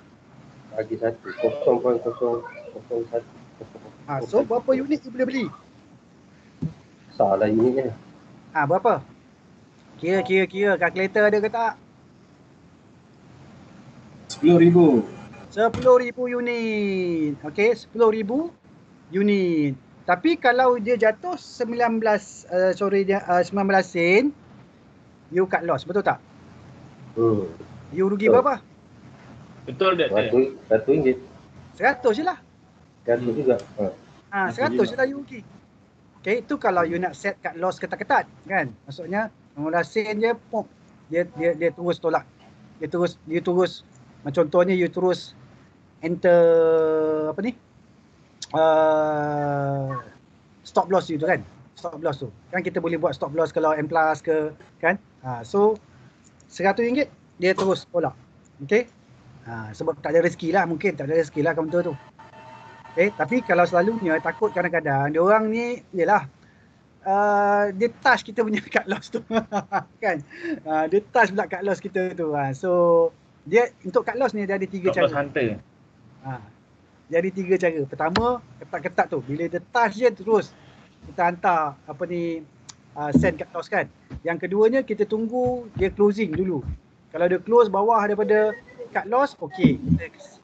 [SPEAKER 7] Bagi 1, 0.001.
[SPEAKER 5] So berapa unit you boleh beli?
[SPEAKER 7] Salah unitnya.
[SPEAKER 5] Berapa? Kira kalkulator ada ke tak?
[SPEAKER 9] 10,000.
[SPEAKER 5] 10,000 unit. Okey, 10,000 unit. Tapi kalau dia jatuh 19 sen, you cut loss, betul tak? You rugi berapa?
[SPEAKER 10] Betul tak?
[SPEAKER 7] RM100.
[SPEAKER 5] 100 je lah.
[SPEAKER 7] 100 juga.
[SPEAKER 5] 100 je lah you rugi. Okay, itu kalau you nak set cut loss ketat-ketat kan. Maksudnya 15 sen je, dia terus tolak. Dia terus macam contohnya you terus enter stop loss you tu kan. Stop loss tu. Kan kita boleh buat stop loss kalau M+ ke kan. So RM100 dia terus tolak. Okey. Sebab tak ada rezeki lah, mungkin tak ada rezeki lah kaunter tu. Tapi kalau selalunya takut kadang-kadang dia orang ni yalah dia touch kita punya cut loss tu kan. Dia touch pula cut loss kita tu. So dia untuk cut loss ni dia ada 3 cara. Cut loss hunter. Dia ada 3 cara. Pertama, ketat-ketat tu. Bila dia touch je terus kita hantar send cut loss kan. Yang keduanya kita tunggu dia closing dulu. Kalau dia close bawah daripada cut loss, okey,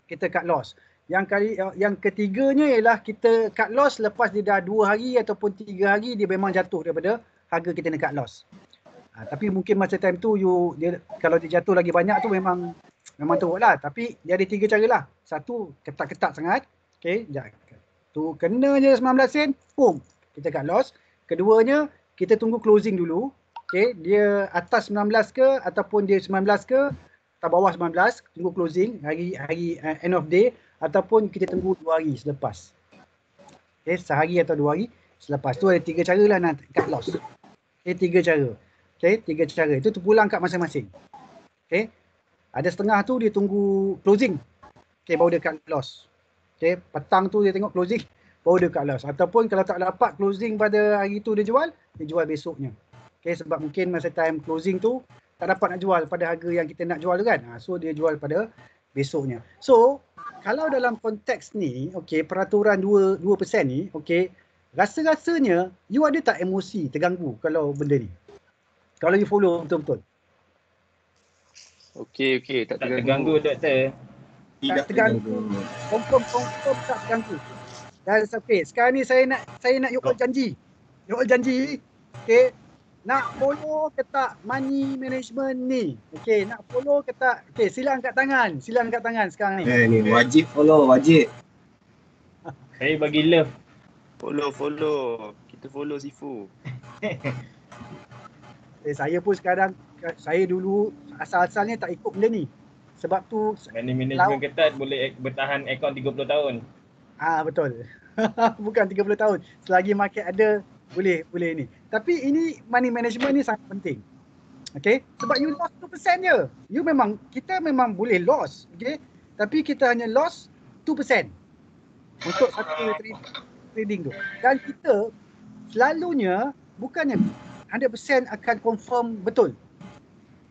[SPEAKER 5] kita cut loss. Yang ketiganya ialah kita cut loss lepas dia dah 2 hari ataupun 3 hari dia memang jatuh daripada harga kita nak cut loss. Tapi mungkin masa time tu kalau dia jatuh lagi banyak tu memang teruk lah. Tapi dia ada 3 cara lah. Satu, ketat-ketat sangat. Okay, tu kena je 19 sen, boom, kita cut loss. Keduanya, kita tunggu closing dulu. Okay, dia atas 19 ke ataupun dia 19 ke atau bawah 19, tunggu closing hari end of day ataupun kita tunggu 2 hari selepas. Okay, sehari atau 2 hari selepas. Tu ada 3 cara lah nak cut loss. Okay, 3 cara. Okay, 3 cara. Itu terpulang kat masing-masing. Okay. Ada setengah tu dia tunggu closing. Okay, baru dia cut loss. Okay, petang tu dia tengok closing, baru dia cut loss. Ataupun kalau tak dapat closing pada hari tu dia jual besoknya. Okay, sebab mungkin masa time closing tu tak dapat nak jual pada harga yang kita nak jual tu kan. So dia jual pada besoknya. So, kalau dalam konteks ni, okay, peraturan 2% ni, okay, rasa-rasanya you ada tak emosi terganggu kalau benda ni? Kalau you follow betul-betul.
[SPEAKER 13] Okey, tak
[SPEAKER 10] terganggu doktor.
[SPEAKER 5] Tak terganggu. Confirm tak terganggu. Dan okay, sekarang ni saya nak you all janji. You all janji, okay, nak follow ke tak money management ni? Okay, nak follow ke tak? Okay, sila angkat tangan sekarang ni.
[SPEAKER 9] Ni wajib follow, wajib.
[SPEAKER 10] Saya bagi love.
[SPEAKER 13] Follow. Kita follow Sifu.
[SPEAKER 5] Saya pun sekarang, saya dulu asal-asalnya tak ikut benda ni. Sebab tu
[SPEAKER 10] management ketat boleh bertahan akaun 30 tahun.
[SPEAKER 5] Betul. Bukan 30 tahun. Selagi market ada boleh ni. Tapi ini money management ni sangat penting. Okay? Sebab you lost 2% je. Kita memang boleh loss, okay? Tapi kita hanya loss 2% untuk satu trading tu. Dan kita selalunya bukannya 100% akan confirm betul.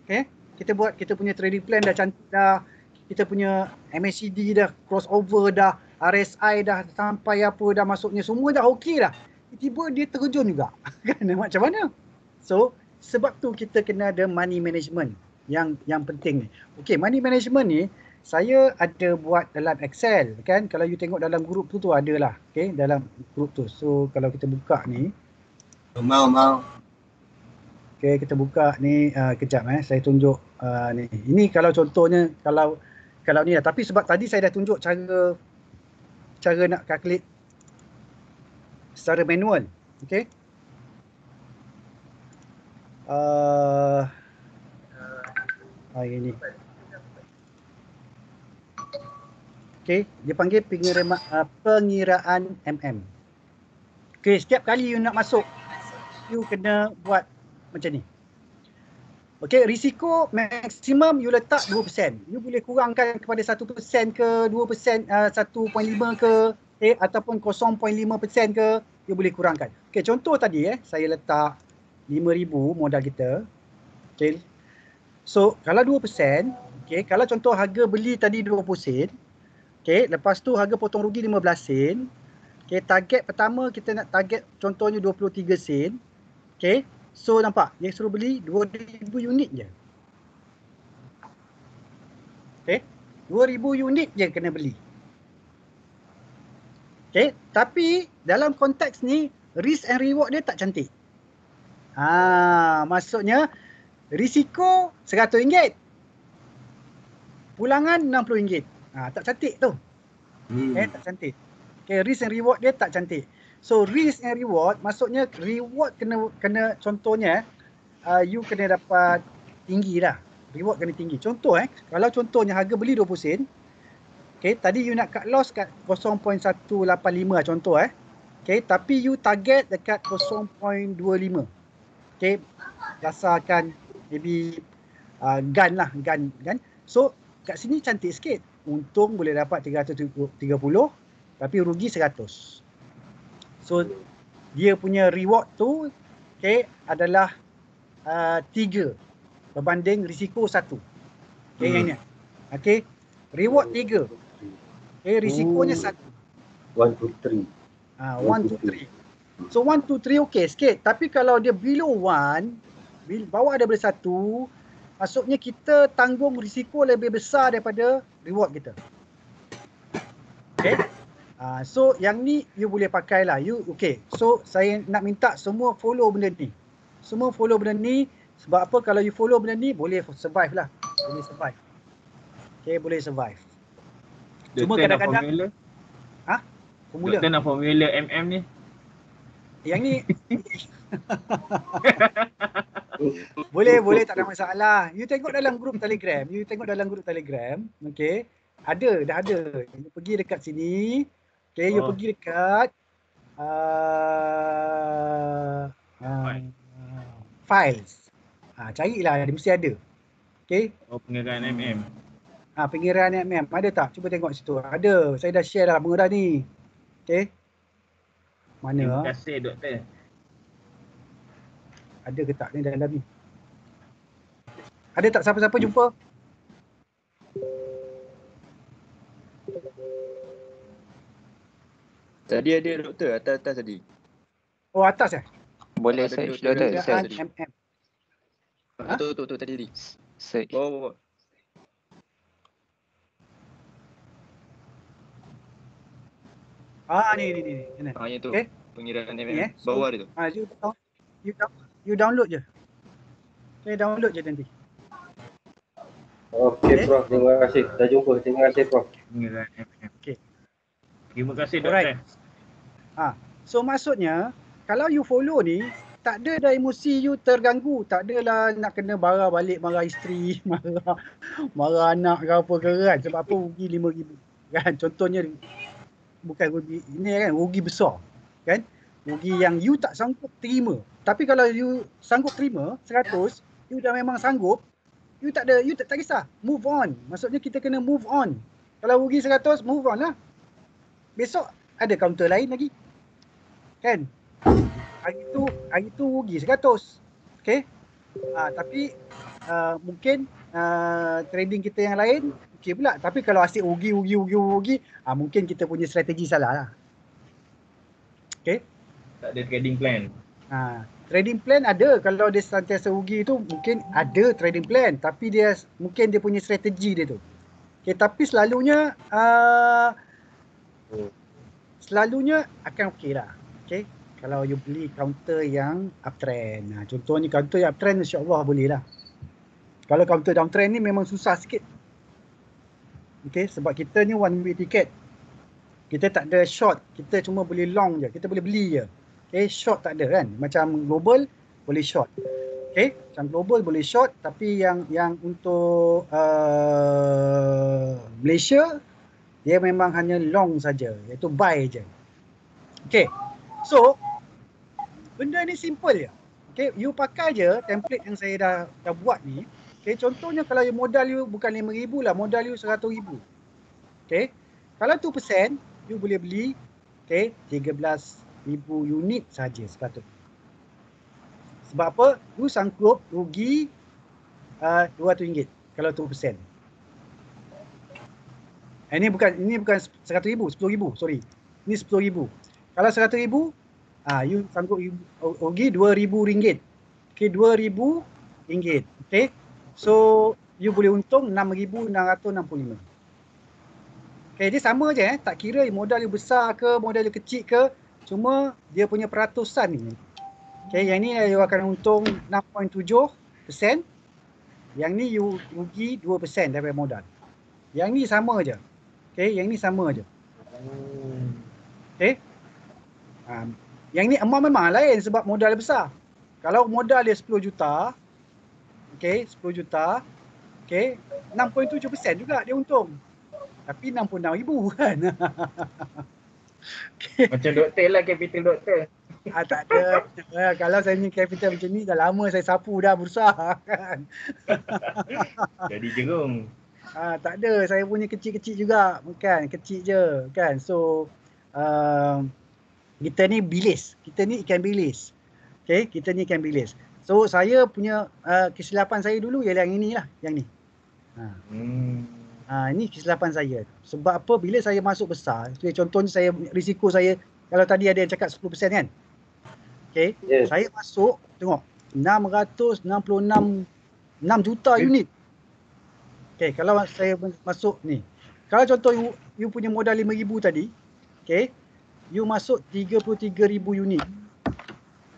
[SPEAKER 5] Okay? Kita punya trading plan dah cantik dah. Kita punya MACD dah crossover dah. RSI dah sampai apa dah masuknya. Semua dah okey dah. Tiba-tiba dia terjun juga. Kan macam mana? So, sebab tu kita kena ada money management yang penting ni. Okay, money management ni saya ada buat dalam Excel kan. Kalau you tengok dalam grup tu adalah. Okay, dalam grup tu. So, kalau kita buka ni.
[SPEAKER 9] Mau.
[SPEAKER 5] Okay, kita buka ni kejap saya tunjuk ni. Ini kalau contohnya kalau ni lah. Tapi sebab tadi saya dah tunjuk cara nak calculate secara manual. Okay. Ini. Okay, dia panggil pengiraan MM. Okay, setiap kali you nak masuk, you kena buat macam ni. Okay, risiko maksimum you letak 2%. You boleh kurangkan kepada 1% ke, 2%, 1.5 ke, ataupun 0.5% ke, you boleh kurangkan. Okay, contoh tadi saya letak 5,000 modal kita. Okay. So, kalau 2%, okay, kalau contoh harga beli tadi 20 sen, okay, lepas tu harga potong rugi 15 sen, okay, target pertama kita nak target contohnya 23 sen, okay. So nampak, dia suruh beli 2,000 unit je. Okay, 2,000 unit je kena beli. Okay, tapi dalam konteks ni, risk and reward dia tak cantik. Maksudnya, risiko RM100. Pulangan RM60. Tak cantik tu. Tak cantik. Okay, risk and reward dia tak cantik. So risk and reward maksudnya reward kena contohnya you kena dapat tinggi lah. Reward kena tinggi. Contoh kalau contohnya harga beli 20 sen. Okay, tadi you nak cut loss kat 0.185 contoh Okay, tapi you target dekat 0.25. Okay, dasarkan maybe gun lah, gun. So kat sini cantik sikit. Untung boleh dapat 330 tapi rugi 100. So dia punya reward tu adalah 3 berbanding risiko 1. Okay, yang ni. Okay, reward 3. Okay, risikonya 1.
[SPEAKER 7] 1 to 3.
[SPEAKER 5] 1 to 3. So 1, 2, 3 okey sikit. Tapi kalau dia below 1, bawah daripada 1, maksudnya kita tanggung risiko lebih besar daripada reward kita. Okay. So yang ni you boleh pakai lah. Okay. So saya nak minta semua follow benda ni. Semua follow benda ni. Sebab apa, kalau you follow benda ni boleh survive lah. Boleh survive. Okay, boleh survive. Cuma kadang-kadang formula.
[SPEAKER 10] Doktor nak formula MM ni.
[SPEAKER 5] Yang ni boleh tak ada masalah. You tengok dalam grup Telegram, okey. Dah ada. You pergi dekat sini. Okey, you pergi dekat files. Carilah, dia mesti ada. Okey.
[SPEAKER 10] Pengiraan MM.
[SPEAKER 5] Pengiraan MM ada tak? Cuba tengok situ. Ada. Saya dah share dah dah ni. Okey. Mana?
[SPEAKER 10] Terima kasih doktor.
[SPEAKER 5] Ada ke tak ni dalam ni? Ada tak siapa-siapa jumpa?
[SPEAKER 13] Tadi ada doktor atas tadi.
[SPEAKER 5] Oh, atas
[SPEAKER 12] Boleh search doktor. Search.
[SPEAKER 5] MM.
[SPEAKER 13] Tu tadi.
[SPEAKER 12] Search.
[SPEAKER 13] Bawah.
[SPEAKER 5] Ni.
[SPEAKER 13] Yang tu.
[SPEAKER 5] Okay.
[SPEAKER 13] Pengiraan MM. Bawah dia tu.
[SPEAKER 5] You download je. Okay, download je nanti.
[SPEAKER 7] Okey, Prof. Terima kasih. Dah jumpa. Terima kasih, Prof.
[SPEAKER 10] Pengiraan MM.
[SPEAKER 5] Okey.
[SPEAKER 10] Terima kasih doktor.
[SPEAKER 5] So maksudnya, kalau you follow ni, tak ada dah emosi you terganggu. Tak adalah nak kena marah balik, marah isteri, marah anak ke apa ke kan. Sebab apa rugi RM5,000 kan. Contohnya, bukan rugi, ini kan rugi besar kan. Rugi yang you tak sanggup terima. Tapi kalau you sanggup terima 100, you dah memang sanggup, you tak kisah. Move on. Maksudnya kita kena move on. Kalau rugi 100, move on lah. Besok ada counter lain lagi. Kan? Hari tu rugi 100. Okay? Tapi mungkin trading kita yang lain okey pula. Tapi kalau asyik rugi, mungkin kita punya strategi salah lah. Okay?
[SPEAKER 10] Tak ada trading plan.
[SPEAKER 5] Trading plan ada. Kalau dia sentiasa rugi tu mungkin ada trading plan. Tapi mungkin dia punya strategi dia tu. Okay, tapi selalunya akan okey lah. Okay? Kalau you beli counter yang uptrend. Contohnya counter yang uptrend insya-Allah boleh lah. Kalau counter downtrend ni memang susah sikit. Okay, sebab kita ni one way ticket. Kita tak ada short, kita cuma boleh long je. Kita boleh beli je. Okay, short tak ada kan. Macam global boleh short. Okay, macam global boleh short, tapi yang untuk Malaysia dia memang hanya long saja, iaitu buy je. Okay, so benda ni simple je. Okay, you pakai je template yang saya dah buat ni. Okay, contohnya kalau modal you bukan RM5,000 lah, modal you RM100,000. Okay, kalau 2%, you boleh beli 13,000 unit saja sepatutnya. Sebab apa? You sanggup rugi RM200 kalau 2%. Ini bukan RM100,000, RM10,000, sorry. Ini RM10,000. Kalau RM100,000, you sanggup rugi RM2,000. Okay, RM2,000. Okay. So, you boleh untung RM6,665. Okay, dia sama je tak kira modal you besar ke, modal you kecil ke, cuma dia punya peratusan ni. Okay, yang ni you akan untung 6.7%. Yang ni you rugi 2% daripada modal. Yang ni sama je. Okay, yang ni sama je. Okay. Yang ni amount memang lain sebab modal besar. Kalau modal dia 10 juta, okay, 10 juta, okay, 6.7% juga dia untung. Tapi 66,000 kan. Okay.
[SPEAKER 10] Macam doktor lah, capital doktor.
[SPEAKER 5] Tak ada. Kalau saya ni capital macam ni, dah lama saya sapu dah bursa kan.
[SPEAKER 10] Jadi jerung.
[SPEAKER 5] Tak ada. Saya punya kecil-kecil juga. Bukan, kecil je kan. So, kita ni bilis. Kita ni ikan bilis. Okay, kita ni ikan bilis. So, saya punya kesilapan saya dulu ialah yang inilah. Yang ni. Ini kesilapan saya. Sebab apa? Bila saya masuk besar, contohnya risiko saya, kalau tadi ada yang cakap 10% kan? Okay.
[SPEAKER 7] Yes.
[SPEAKER 5] Saya masuk, tengok 666 juta unit. Okay, kalau saya masuk ni. Kalau contoh you punya modal 5,000 tadi, okay, you masuk 33,000 unit.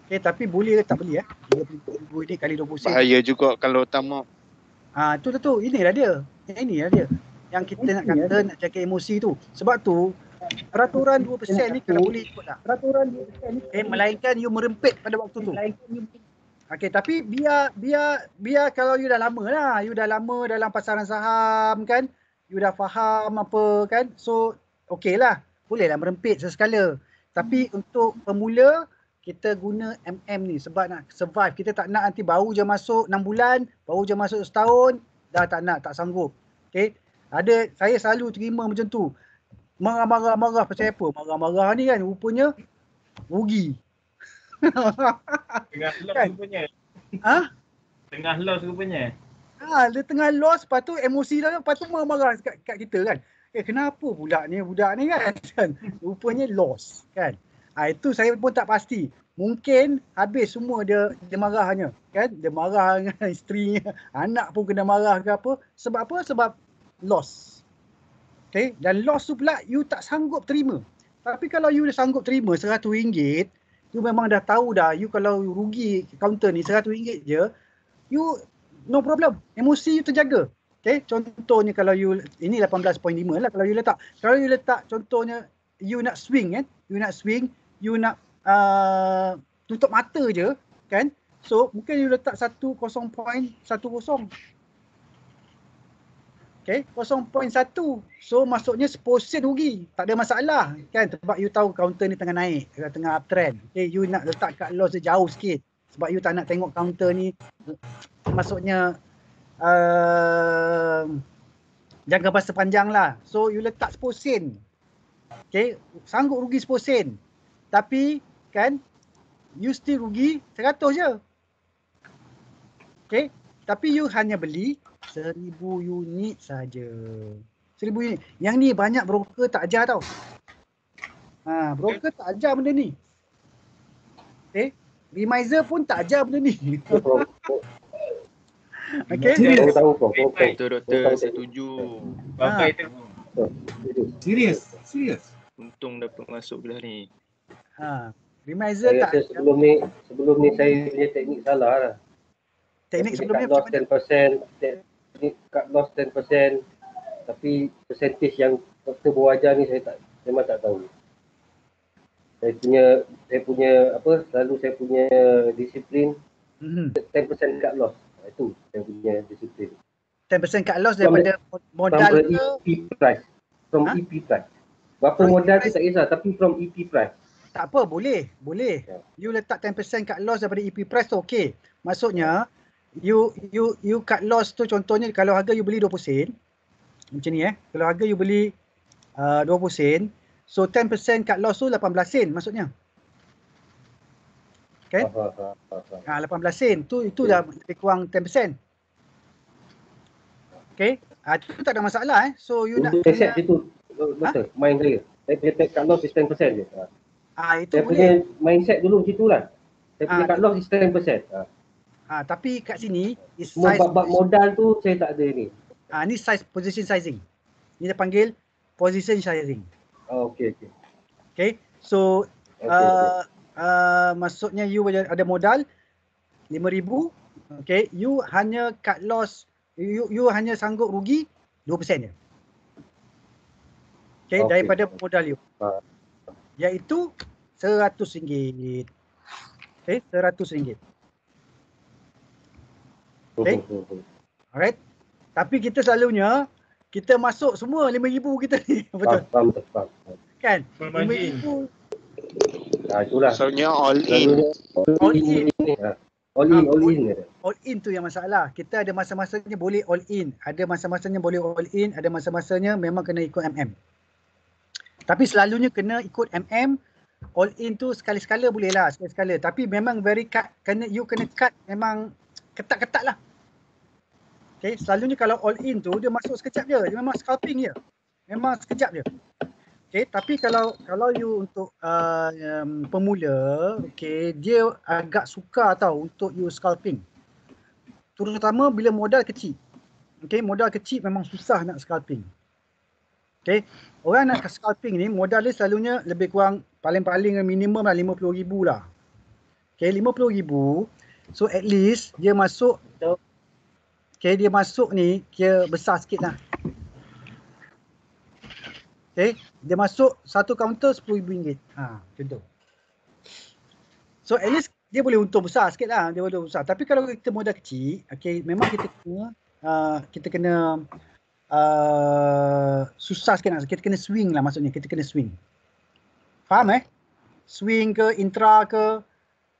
[SPEAKER 5] Okay, tapi boleh ke tak boleh 33,000 unit kali 20 sen.
[SPEAKER 15] Bahaya juga kalau tamak.
[SPEAKER 5] Tu. Inilah dia. Inilah dia. Yang kita nak kata nak jaga emosi tu. Sebab tu peraturan 2% ni kalau boleh ikut tak. Peraturan 2% ni melainkan you merempit pada waktu tu. Okey, tapi biar kalau you dah lama lah, you dah lama dalam pasaran saham kan, you dah faham apa kan, so okeylah, bolehlah merempit sesekala. Tapi untuk pemula, kita guna ni sebab nak survive. Kita tak nak nanti baru je masuk 6 bulan, baru je masuk setahun, dah tak nak, tak sanggup. Okey, saya selalu terima macam tu. Marah pasal apa? Marah ni kan rupanya rugi.
[SPEAKER 10] Tengah loss
[SPEAKER 5] kan?
[SPEAKER 10] rupanya.
[SPEAKER 5] Tengah
[SPEAKER 10] loss rupanya.
[SPEAKER 5] Dia tengah loss, lepas tu emosi dah, lepas tu marah kat kita kan. Kenapa budak ni kan? Rupanya loss kan. Itu saya pun tak pasti. Mungkin habis semua dia marahnya kan. Dia marah dengan isterinya, anak pun kena marah ke apa. Sebab apa? Sebab loss. Okay? Dan loss tu pula you tak sanggup terima. Tapi kalau you dah sanggup terima RM100, you memang dah tahu dah, you kalau rugi counter ni RM100 je, you no problem, emosi you terjaga. Okay, contohnya kalau you, ini 18.5 lah kalau you letak. Kalau you letak contohnya, you nak swing kan, you nak tutup mata je kan, so mungkin you letak 10.10. Okay, 0.1. So maksudnya 10% rugi. Tak ada masalah kan, sebab you tahu counter ni tengah naik, tengah uptrend. Okay, you nak letak kat loss dia jauh sikit. Sebab you tak nak tengok counter ni, maksudnya jangka masa panjang lah. So you letak 10%. Okay, sanggup rugi 10%. Tapi kan, you still rugi 100 je. Okay, tapi you hanya beli 1,000 unit saja. 1,000 unit. Yang ni banyak broker tak ajar tau. Broker tak ajar benda ni. Okay. Remiser pun tak ajar benda ni. Okay.
[SPEAKER 13] Doktor, setuju.
[SPEAKER 9] Serius.
[SPEAKER 13] Untung dapat masuk belah ni.
[SPEAKER 5] Remiser
[SPEAKER 7] tak ajar. Sebelum ni saya punya teknik salah lah.
[SPEAKER 5] Teknik sebelum ni
[SPEAKER 7] cut loss 10%, teknik cut loss 10%, tapi percentage yang doktor berwajar ni saya memang tak tahu. Saya punya apa, selalu saya punya disiplin 10% cut loss. Itu saya punya disiplin.
[SPEAKER 5] 10% cut loss daripada modal ke?
[SPEAKER 7] EP price. From EP price. Berapa modal tu tak kisah, tapi from EP price.
[SPEAKER 5] Tak apa, boleh. You letak 10% cut loss daripada EP price tu okey. Maksudnya you cut loss tu, contohnya kalau harga you beli 20 sen macam ni kalau harga you beli 20 sen, so 10% cut loss tu 18 sen maksudnya. Okay? 18 sen itu dah lebih kurang 10%. Okay? Itu tak ada masalah so you nak
[SPEAKER 7] set itu betul main saya. Saya punya cut loss is 10% je.
[SPEAKER 5] Itu
[SPEAKER 7] saya
[SPEAKER 5] boleh.
[SPEAKER 7] punya mindset dulu macam itulah. Saya punya cut loss is 10%.
[SPEAKER 5] Tapi kat sini is
[SPEAKER 7] size bab modal tu saya tak ada ni.
[SPEAKER 5] Ni size position sizing. Ni dia panggil position sizing.
[SPEAKER 7] Okey.
[SPEAKER 5] Okay. So maksudnya you ada modal 5,000. Okay. You hanya cut loss, you hanya sanggup rugi 2% je. Okay, daripada modal you. Iaitu RM100. Okay, RM100. Okay. Alright. Tapi kita selalunya kita masuk semua 5,000 kita ni. Betul.
[SPEAKER 7] Faham.
[SPEAKER 5] Kan? 5,000.
[SPEAKER 7] Itulah.
[SPEAKER 15] Soalnya all in.
[SPEAKER 5] All in tu yang masalah. Kita ada masa-masanya boleh all in. Ada masa-masanya boleh all in. Ada masa-masanya memang kena ikut MM. Tapi selalunya kena ikut MM. All in tu sekali-sekala boleh lah. Sekali-sekala. Tapi memang very cut. You kena cut memang ketat-ketat lah. Okay, selalunya kalau all in tu dia masuk sekejap je. Dia memang scalping je. Memang sekejap je. Okay, tapi kalau you untuk pemula, okay, dia agak sukar tau untuk you scalping. Terutama bila modal kecil. Okay, modal kecil memang susah nak scalping. Okay, orang nak scalping ni modal dia selalunya lebih kurang paling-paling minimum lah 50,000 lah. Okay, 50,000. So at least dia masuk, okay, dia masuk ni kira besar sikit lah. Okay, dia masuk satu kaunter RM10,000. Contoh. So at least dia boleh untung besar sikit lah. Dia boleh besar. Tapi kalau kita modal kecil, okay, memang kita kena susah sikit nak. Kita kena swing lah maksudnya. Kita kena swing. Faham Swing ke, intra ke.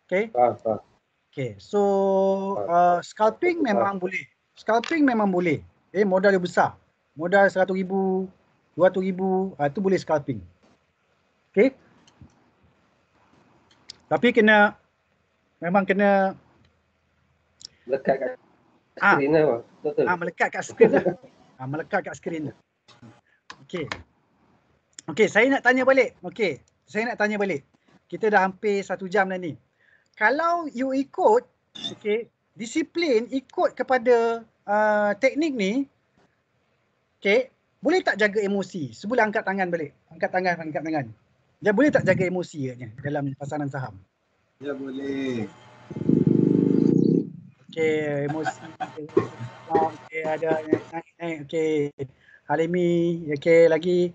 [SPEAKER 5] Okay.
[SPEAKER 7] Faham.
[SPEAKER 5] Okay, so scalping memang boleh. Scalping memang boleh. Modal dia besar. Modal RM100,000, RM200,000, tu boleh scalping. Okay. Tapi memang kena
[SPEAKER 7] lekat kat skrin lah. Betul.
[SPEAKER 5] Melekat kat skrin lah. Melekat kat skrin lah. Okay. Okay, saya nak tanya balik. Kita dah hampir 1 jam dah ni. Kalau you ikut, okay, disiplin ikut kepada teknik ni, okay, boleh tak jaga emosi? Sebulan angkat tangan balik. Angkat tangan. Dia boleh tak jaga emosi katanya dalam pasaran saham?
[SPEAKER 9] Ya boleh.
[SPEAKER 5] Okay, emosi. Okay, ada naik. Okay, Halimi. Okay, lagi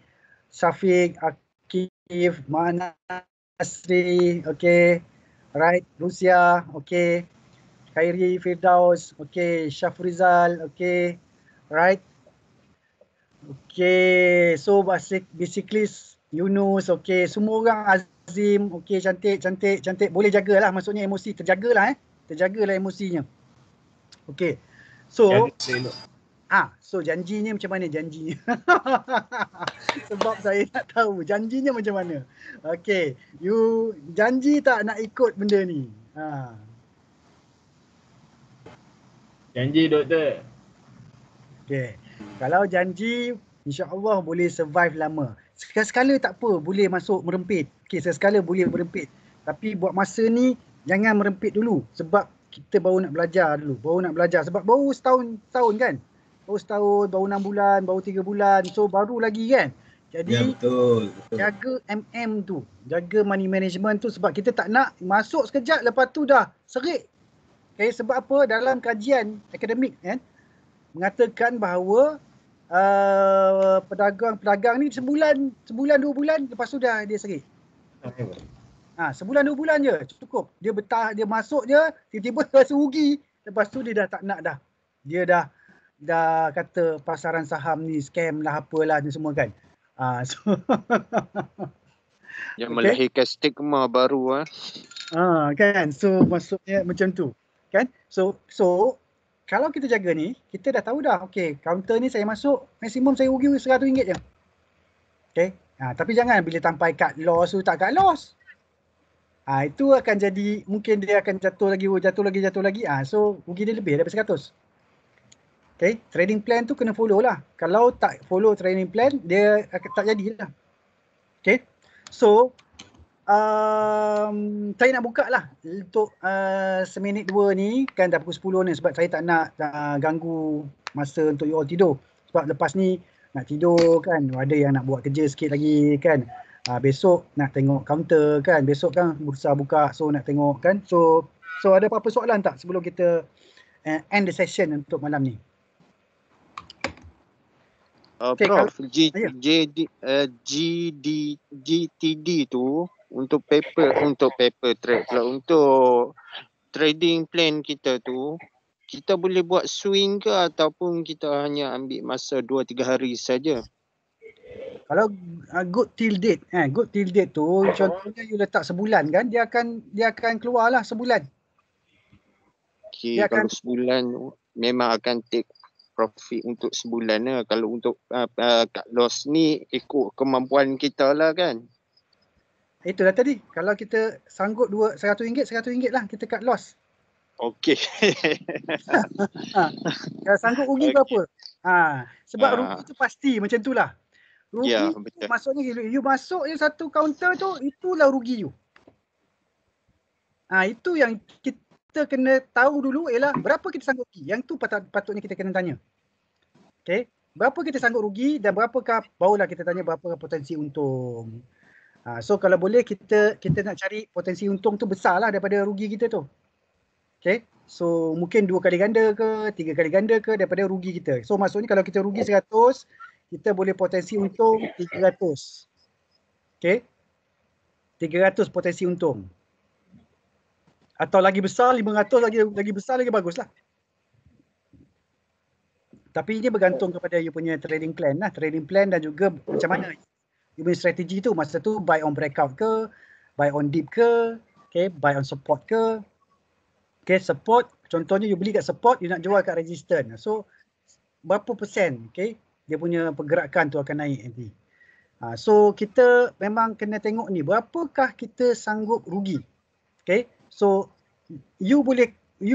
[SPEAKER 5] Syafiq, Akif, Manasri. Okay, right. Rusia. Okay, Khairi, Firdaus. Okay, Syafrizal. Okay, right. Okay, so basically Yunus, okay, semua orang, Azim, okay, cantik. Boleh jagalah, maksudnya emosi, terjagalah emosinya. Okay, so so janjinya macam mana janjinya? Sebab saya nak tahu janjinya macam mana. Okay, you janji tak nak ikut benda ni?
[SPEAKER 10] Janji doktor.
[SPEAKER 5] Okay. Kalau janji, insya-Allah boleh survive lama. Sekali-sekala tak apa, boleh masuk merempit. Okay, sekali-sekala boleh merempit. Tapi buat masa ni, jangan merempit dulu. Sebab kita baru nak belajar dulu. Sebab baru setahun kan? Baru setahun, baru 6 bulan, baru 3 bulan. So, baru lagi kan? Jadi,
[SPEAKER 9] ya, betul.
[SPEAKER 5] Jaga MM tu. Jaga money management tu. Sebab kita tak nak masuk sekejap, lepas tu dah serik. Okay, sebab apa? Dalam kajian akademik kan? Mengatakan bahawa pedagang ni sebulan 2 bulan lepas tu dah dia serik. Sebulan 2 bulan je cukup. Dia masuk je, tiba-tiba rasa rugi, lepas tu dia dah tak nak dah. Dia dah kata pasaran saham ni scam lah, apalah ni semua kan. So
[SPEAKER 15] yang melahirkan stigma baru
[SPEAKER 5] kan. So maksudnya macam tu kan. So kalau kita jaga ni, kita dah tahu dah, okay, counter ni saya masuk, maksimum saya rugi RM100 je. Okay, tapi jangan bila sampai cut loss tu tak cut loss. Itu akan jadi, mungkin dia akan jatuh lagi. So, rugi dia lebih daripada 100. Okay, trading plan tu kena follow lah. Kalau tak follow trading plan, dia akan tak jadilah. Okay, so, saya nak buka lah untuk seminit 2 ni kan, dah pukul 10 ni, sebab saya tak nak ganggu masa untuk you all tidur. Sebab lepas ni nak tidur kan, ada yang nak buat kerja sikit lagi kan. Besok nak tengok counter kan, besok kan bursa buka, so nak tengok kan. So ada apa-apa soalan tak sebelum kita end the session untuk malam ni?
[SPEAKER 15] Prof, GTD tu untuk paper trade, kalau untuk trading plan kita tu, kita boleh buat swing ke ataupun kita hanya ambil masa 2-3 hari saja?
[SPEAKER 5] Kalau good till date tu, contohnya you letak sebulan kan, dia akan keluarlah sebulan.
[SPEAKER 15] Okay, kalau sebulan memang akan take profit untuk sebulan lah. Kalau untuk cut loss ni ikut kemampuan kita lah kan.
[SPEAKER 5] Itulah tadi, kalau kita sanggup RM100 lah kita cut loss.
[SPEAKER 15] Okey.
[SPEAKER 5] Kalau sanggup rugi ke apa? Sebab rugi tu pasti macam tu lah.
[SPEAKER 15] Ya,
[SPEAKER 5] Rugi
[SPEAKER 15] betul.
[SPEAKER 5] maksudnya you masuk je satu kaunter tu, itulah rugi you. Itu yang kita kena tahu dulu ialah berapa kita sanggup rugi. Yang tu patutnya kita kena tanya. Okay. Berapa kita sanggup rugi dan berapakah, barulah kita tanya berapa potensi untung. So kalau boleh kita nak cari potensi untung tu besar lah daripada rugi kita tu. Okay. So mungkin 2 kali ganda ke, 3 kali ganda ke daripada rugi kita. So maksudnya kalau kita rugi 100, kita boleh potensi untung 300. Okay. 300 potensi untung. Atau lagi besar 500, lagi besar lagi bagus lah. Tapi ini bergantung kepada you punya trading plan lah. Trading plan dan juga macam mana you punya strategi tu. Masa tu buy on breakout ke, buy on dip ke, okay, buy on support ke. Okay, support, contohnya you beli kat support, you nak jual kat resistance. So berapa persen, okay, dia punya pergerakan tu akan naik nanti. So kita memang kena tengok ni, berapakah kita sanggup rugi. Okay, so you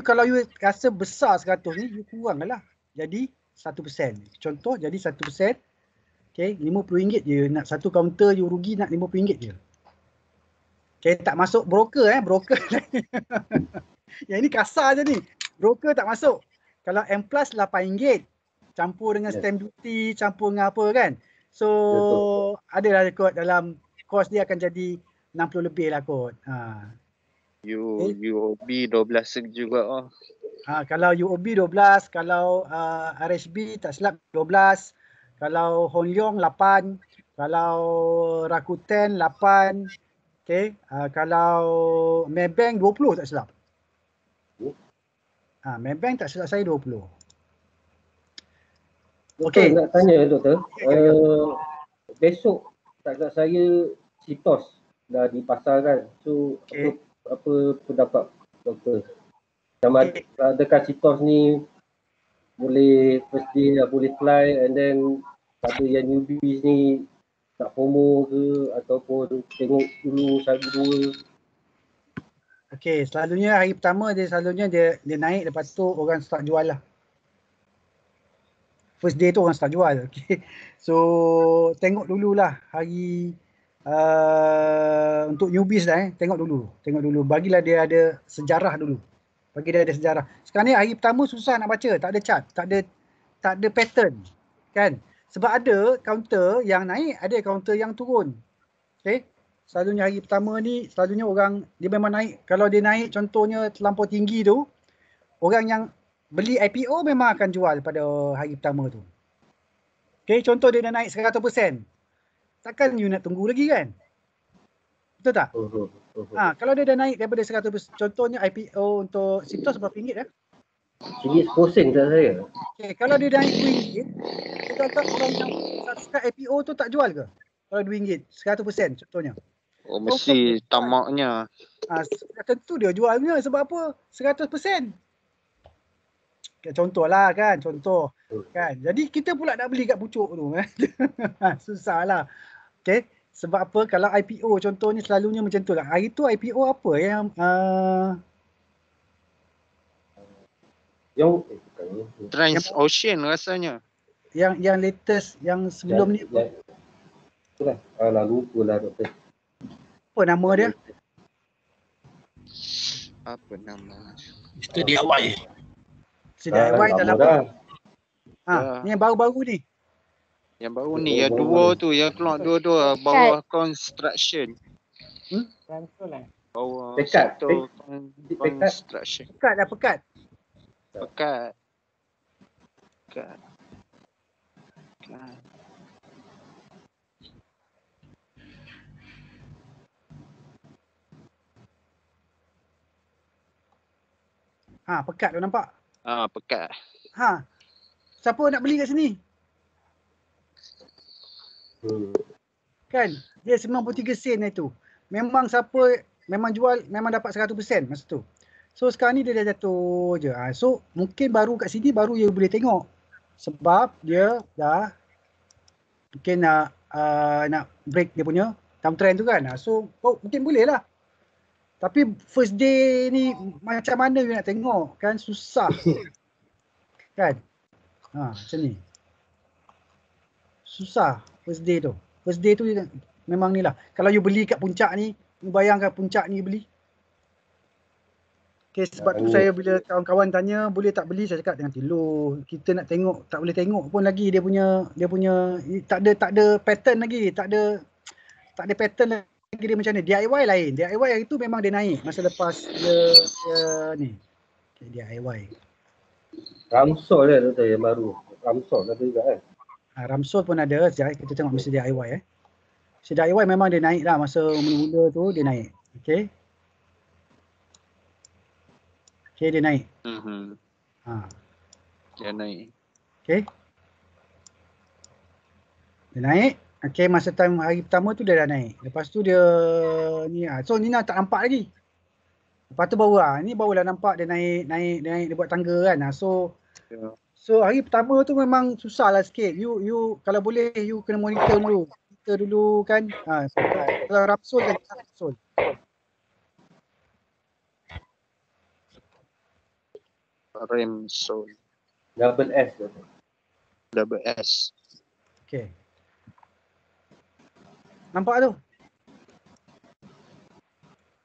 [SPEAKER 5] kalau you rasa besar 100 ni, you kurang lah. Jadi 1%. Contoh jadi 1%, okay, RM50 je. Nak satu kaunter you rugi nak RM50 je. Okay, tak masuk broker broker. Yang ini kasar je ni. Broker tak masuk. Kalau M plus RM8, campur dengan stamp duty, campur dengan apa kan. So adalah kot dalam kos dia akan jadi 60 lebih lah kot.
[SPEAKER 15] UOB 12 juga.
[SPEAKER 5] Kalau UOB 12, kalau RHB tak silap 12, kalau Hon Leong 8, kalau Rakuten 8, okay, kalau Maybank 20 tak silap. Maybank tak silap saya 20.
[SPEAKER 7] Okey, nak tanya doktor. Besok tak saya CITOS dah dipasarkan. So apa pendapat doktor? Adakah CITOS ni boleh first day boleh fly, and then ada yang newbies ni tak FOMO ke ataupun tengok dulu satu dua?
[SPEAKER 5] Okey, selalunya hari pertama dia naik, lepas tu orang start jual lah. First day tu orang start jual. Okay. So tengok dululah hari untuk newbies lah tengok dulu. Bagilah dia ada sejarah dulu. Bagi dia ada sejarah. Sekarang ni hari pertama susah nak baca, tak ada chart, tak ada pattern kan. Sebab ada counter yang naik, ada counter yang turun. Okay. Selalunya hari pertama ni, selalunya orang dia memang naik. Kalau dia naik contohnya terlampau tinggi tu, orang yang beli IPO memang akan jual pada hari pertama tu. Okay, contoh dia dah naik 100%. Takkan you nak tunggu lagi kan? Betul tak? Kalau dia dah naik daripada 100%, contohnya IPO untuk CITOS berapa ringgit dah?
[SPEAKER 7] RM10 tak saya.
[SPEAKER 5] Okay, kalau dia dah naik RM2, kita kata orang yang subscribe IPO tu tak jual ke? Kalau RM2, 100% contohnya.
[SPEAKER 15] Mesti tamaknya.
[SPEAKER 5] Tentu dia jualnya sebab apa? 100%. Contohlah kan, contoh kan. Jadi kita pula nak beli kat pucuk tu susahlah. Okay, sebab apa? Kalau IPO contohnya selalunya macam tu lah. Hari tu IPO apa yang
[SPEAKER 15] Transocean rasanya.
[SPEAKER 5] Yang latest, yang sebelum ni apa?
[SPEAKER 7] Itulah. Lupa lah doktor.
[SPEAKER 5] Apa nama dia?
[SPEAKER 15] Apa nama?
[SPEAKER 16] Mr. DIY.
[SPEAKER 5] DIY dah lama. Ni yang baru-baru ni.
[SPEAKER 15] Yang baru ni, yang dua tu, yang keluar dua-dua bawah construction. Bawah sektor construction.
[SPEAKER 5] Pekat. Pekat tu nampak?
[SPEAKER 15] Pekat.
[SPEAKER 5] Siapa nak beli kat sini? Kan? Dia 93 sen itu. Memang siapa memang jual, memang dapat 100% masa tu. So sekarang ni dia dah jatuh je. So mungkin baru kat sini baru you boleh tengok. Sebab dia dah mungkin nak break dia punya downtrend tu kan. So mungkin boleh lah. Tapi first day ni macam mana you nak tengok kan, susah. Kan? Macam ni. Susah First day tu memang ni lah. Kalau you beli kat puncak ni, you bayangkan puncak ni beli. Okay, sebab tu saya bila kawan-kawan tanya boleh tak beli, saya cakap nanti loh, kita nak tengok, tak boleh tengok pun lagi dia punya tak ada pattern lagi, tak ada pattern lagi dia macam ni. DIY lain. DIY hari tu memang dia naik masa lepas dia ni. Okay, DIY.
[SPEAKER 7] Ramsol tu yang baru. Ramsol ada juga kan.
[SPEAKER 5] Ramsol pun ada, sekejap kita tengok mesti DIY Si DIY memang dia naik lah masa mula-mula tu dia naik. Okay. Okay, dia naik.
[SPEAKER 15] Dia naik.
[SPEAKER 5] Okay. Dia naik. Okay, masa time hari pertama tu dia dah naik. Lepas tu dia ni so Nina tak nampak lagi. Lepas tu baru ni barulah nampak dia naik dia buat tangga kan. So hari pertama tu memang susah lah sikit. You kalau boleh you kena monitor dulu kan. Kalau Ramsol kan Ramsol.
[SPEAKER 15] Ramsol.
[SPEAKER 7] Double S.
[SPEAKER 15] Double S.
[SPEAKER 5] Okay. Nampak tu?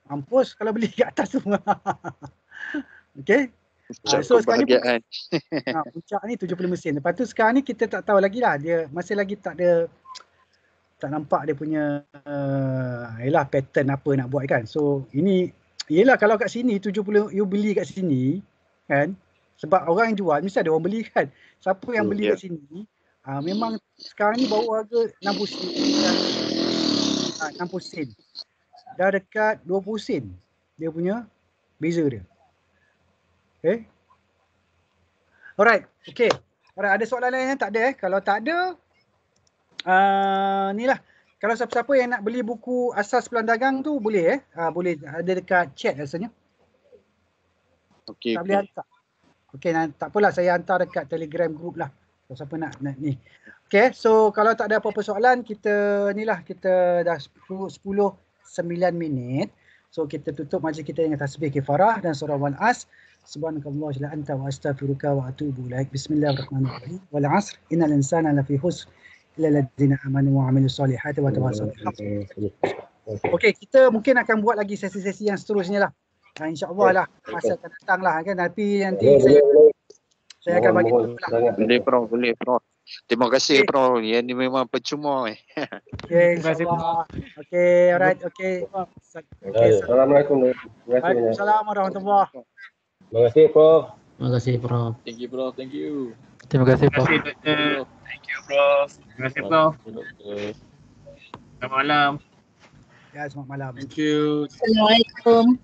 [SPEAKER 5] Mampus kalau beli kat atas tu. Okay. So sekarang ni puncak ni 70 mesin. Lepas tu sekarang ni kita tak tahu lagi lah. Dia masih lagi tak nampak dia punya pattern apa nak buat kan. So ini yelah kalau kat sini 70 you beli kat sini kan. Sebab orang yang jual mesti ada orang beli kan. Siapa yang beli kat sini memang sekarang ni baru harga 60 sen. 60 sen. Dah dekat 20 sen dia punya beza dia. Okay. Alright. Okay. Alright, ada soalan lain yang tak ada Kalau tak ada ni lah. Kalau siapa-siapa yang nak beli buku Asas Peluang Dagang tu boleh boleh ada dekat chat rasanya.
[SPEAKER 15] Okay.
[SPEAKER 5] Tak boleh hantar. Okay, tak apalah saya hantar dekat Telegram group lah. Kalau siapa nak ni. Okay, so kalau tak ada apa-apa soalan, kita dah 10:09 minit. So kita tutup majlis kita dengan tasbih kifarah dan surah wal as. Subhanakallah la anta wa astaghfiruka wa atubu ilaik. Bismillahirrahmanirrahim. Wal 'asr innal insana lafi khusr illa alladziina amanu wa 'amilus solihati wa tawassaw bil haqq. Okey, kita mungkin akan buat lagi sesi-sesi yang seterusnya lah. InsyaAllah lah masa akan datang lah kan. Nanti saya akan bagi tahu lah.
[SPEAKER 15] Boleh Prof. Terima kasih Prof. Yang ni memang percuma
[SPEAKER 5] Okay, insyaAllah. Okay, alright. Okay.
[SPEAKER 7] Assalamualaikum.
[SPEAKER 5] Waalaikumsalam warahmatullahi.
[SPEAKER 7] Terima kasih Prof.
[SPEAKER 16] Terima kasih Prof.
[SPEAKER 13] Thank you Prof. Thank you.
[SPEAKER 16] Terima kasih Prof.
[SPEAKER 10] Thank you Prof. Terima kasih Prof. Selamat malam.
[SPEAKER 5] Ya, selamat malam.
[SPEAKER 10] Thank you.
[SPEAKER 8] Assalamualaikum.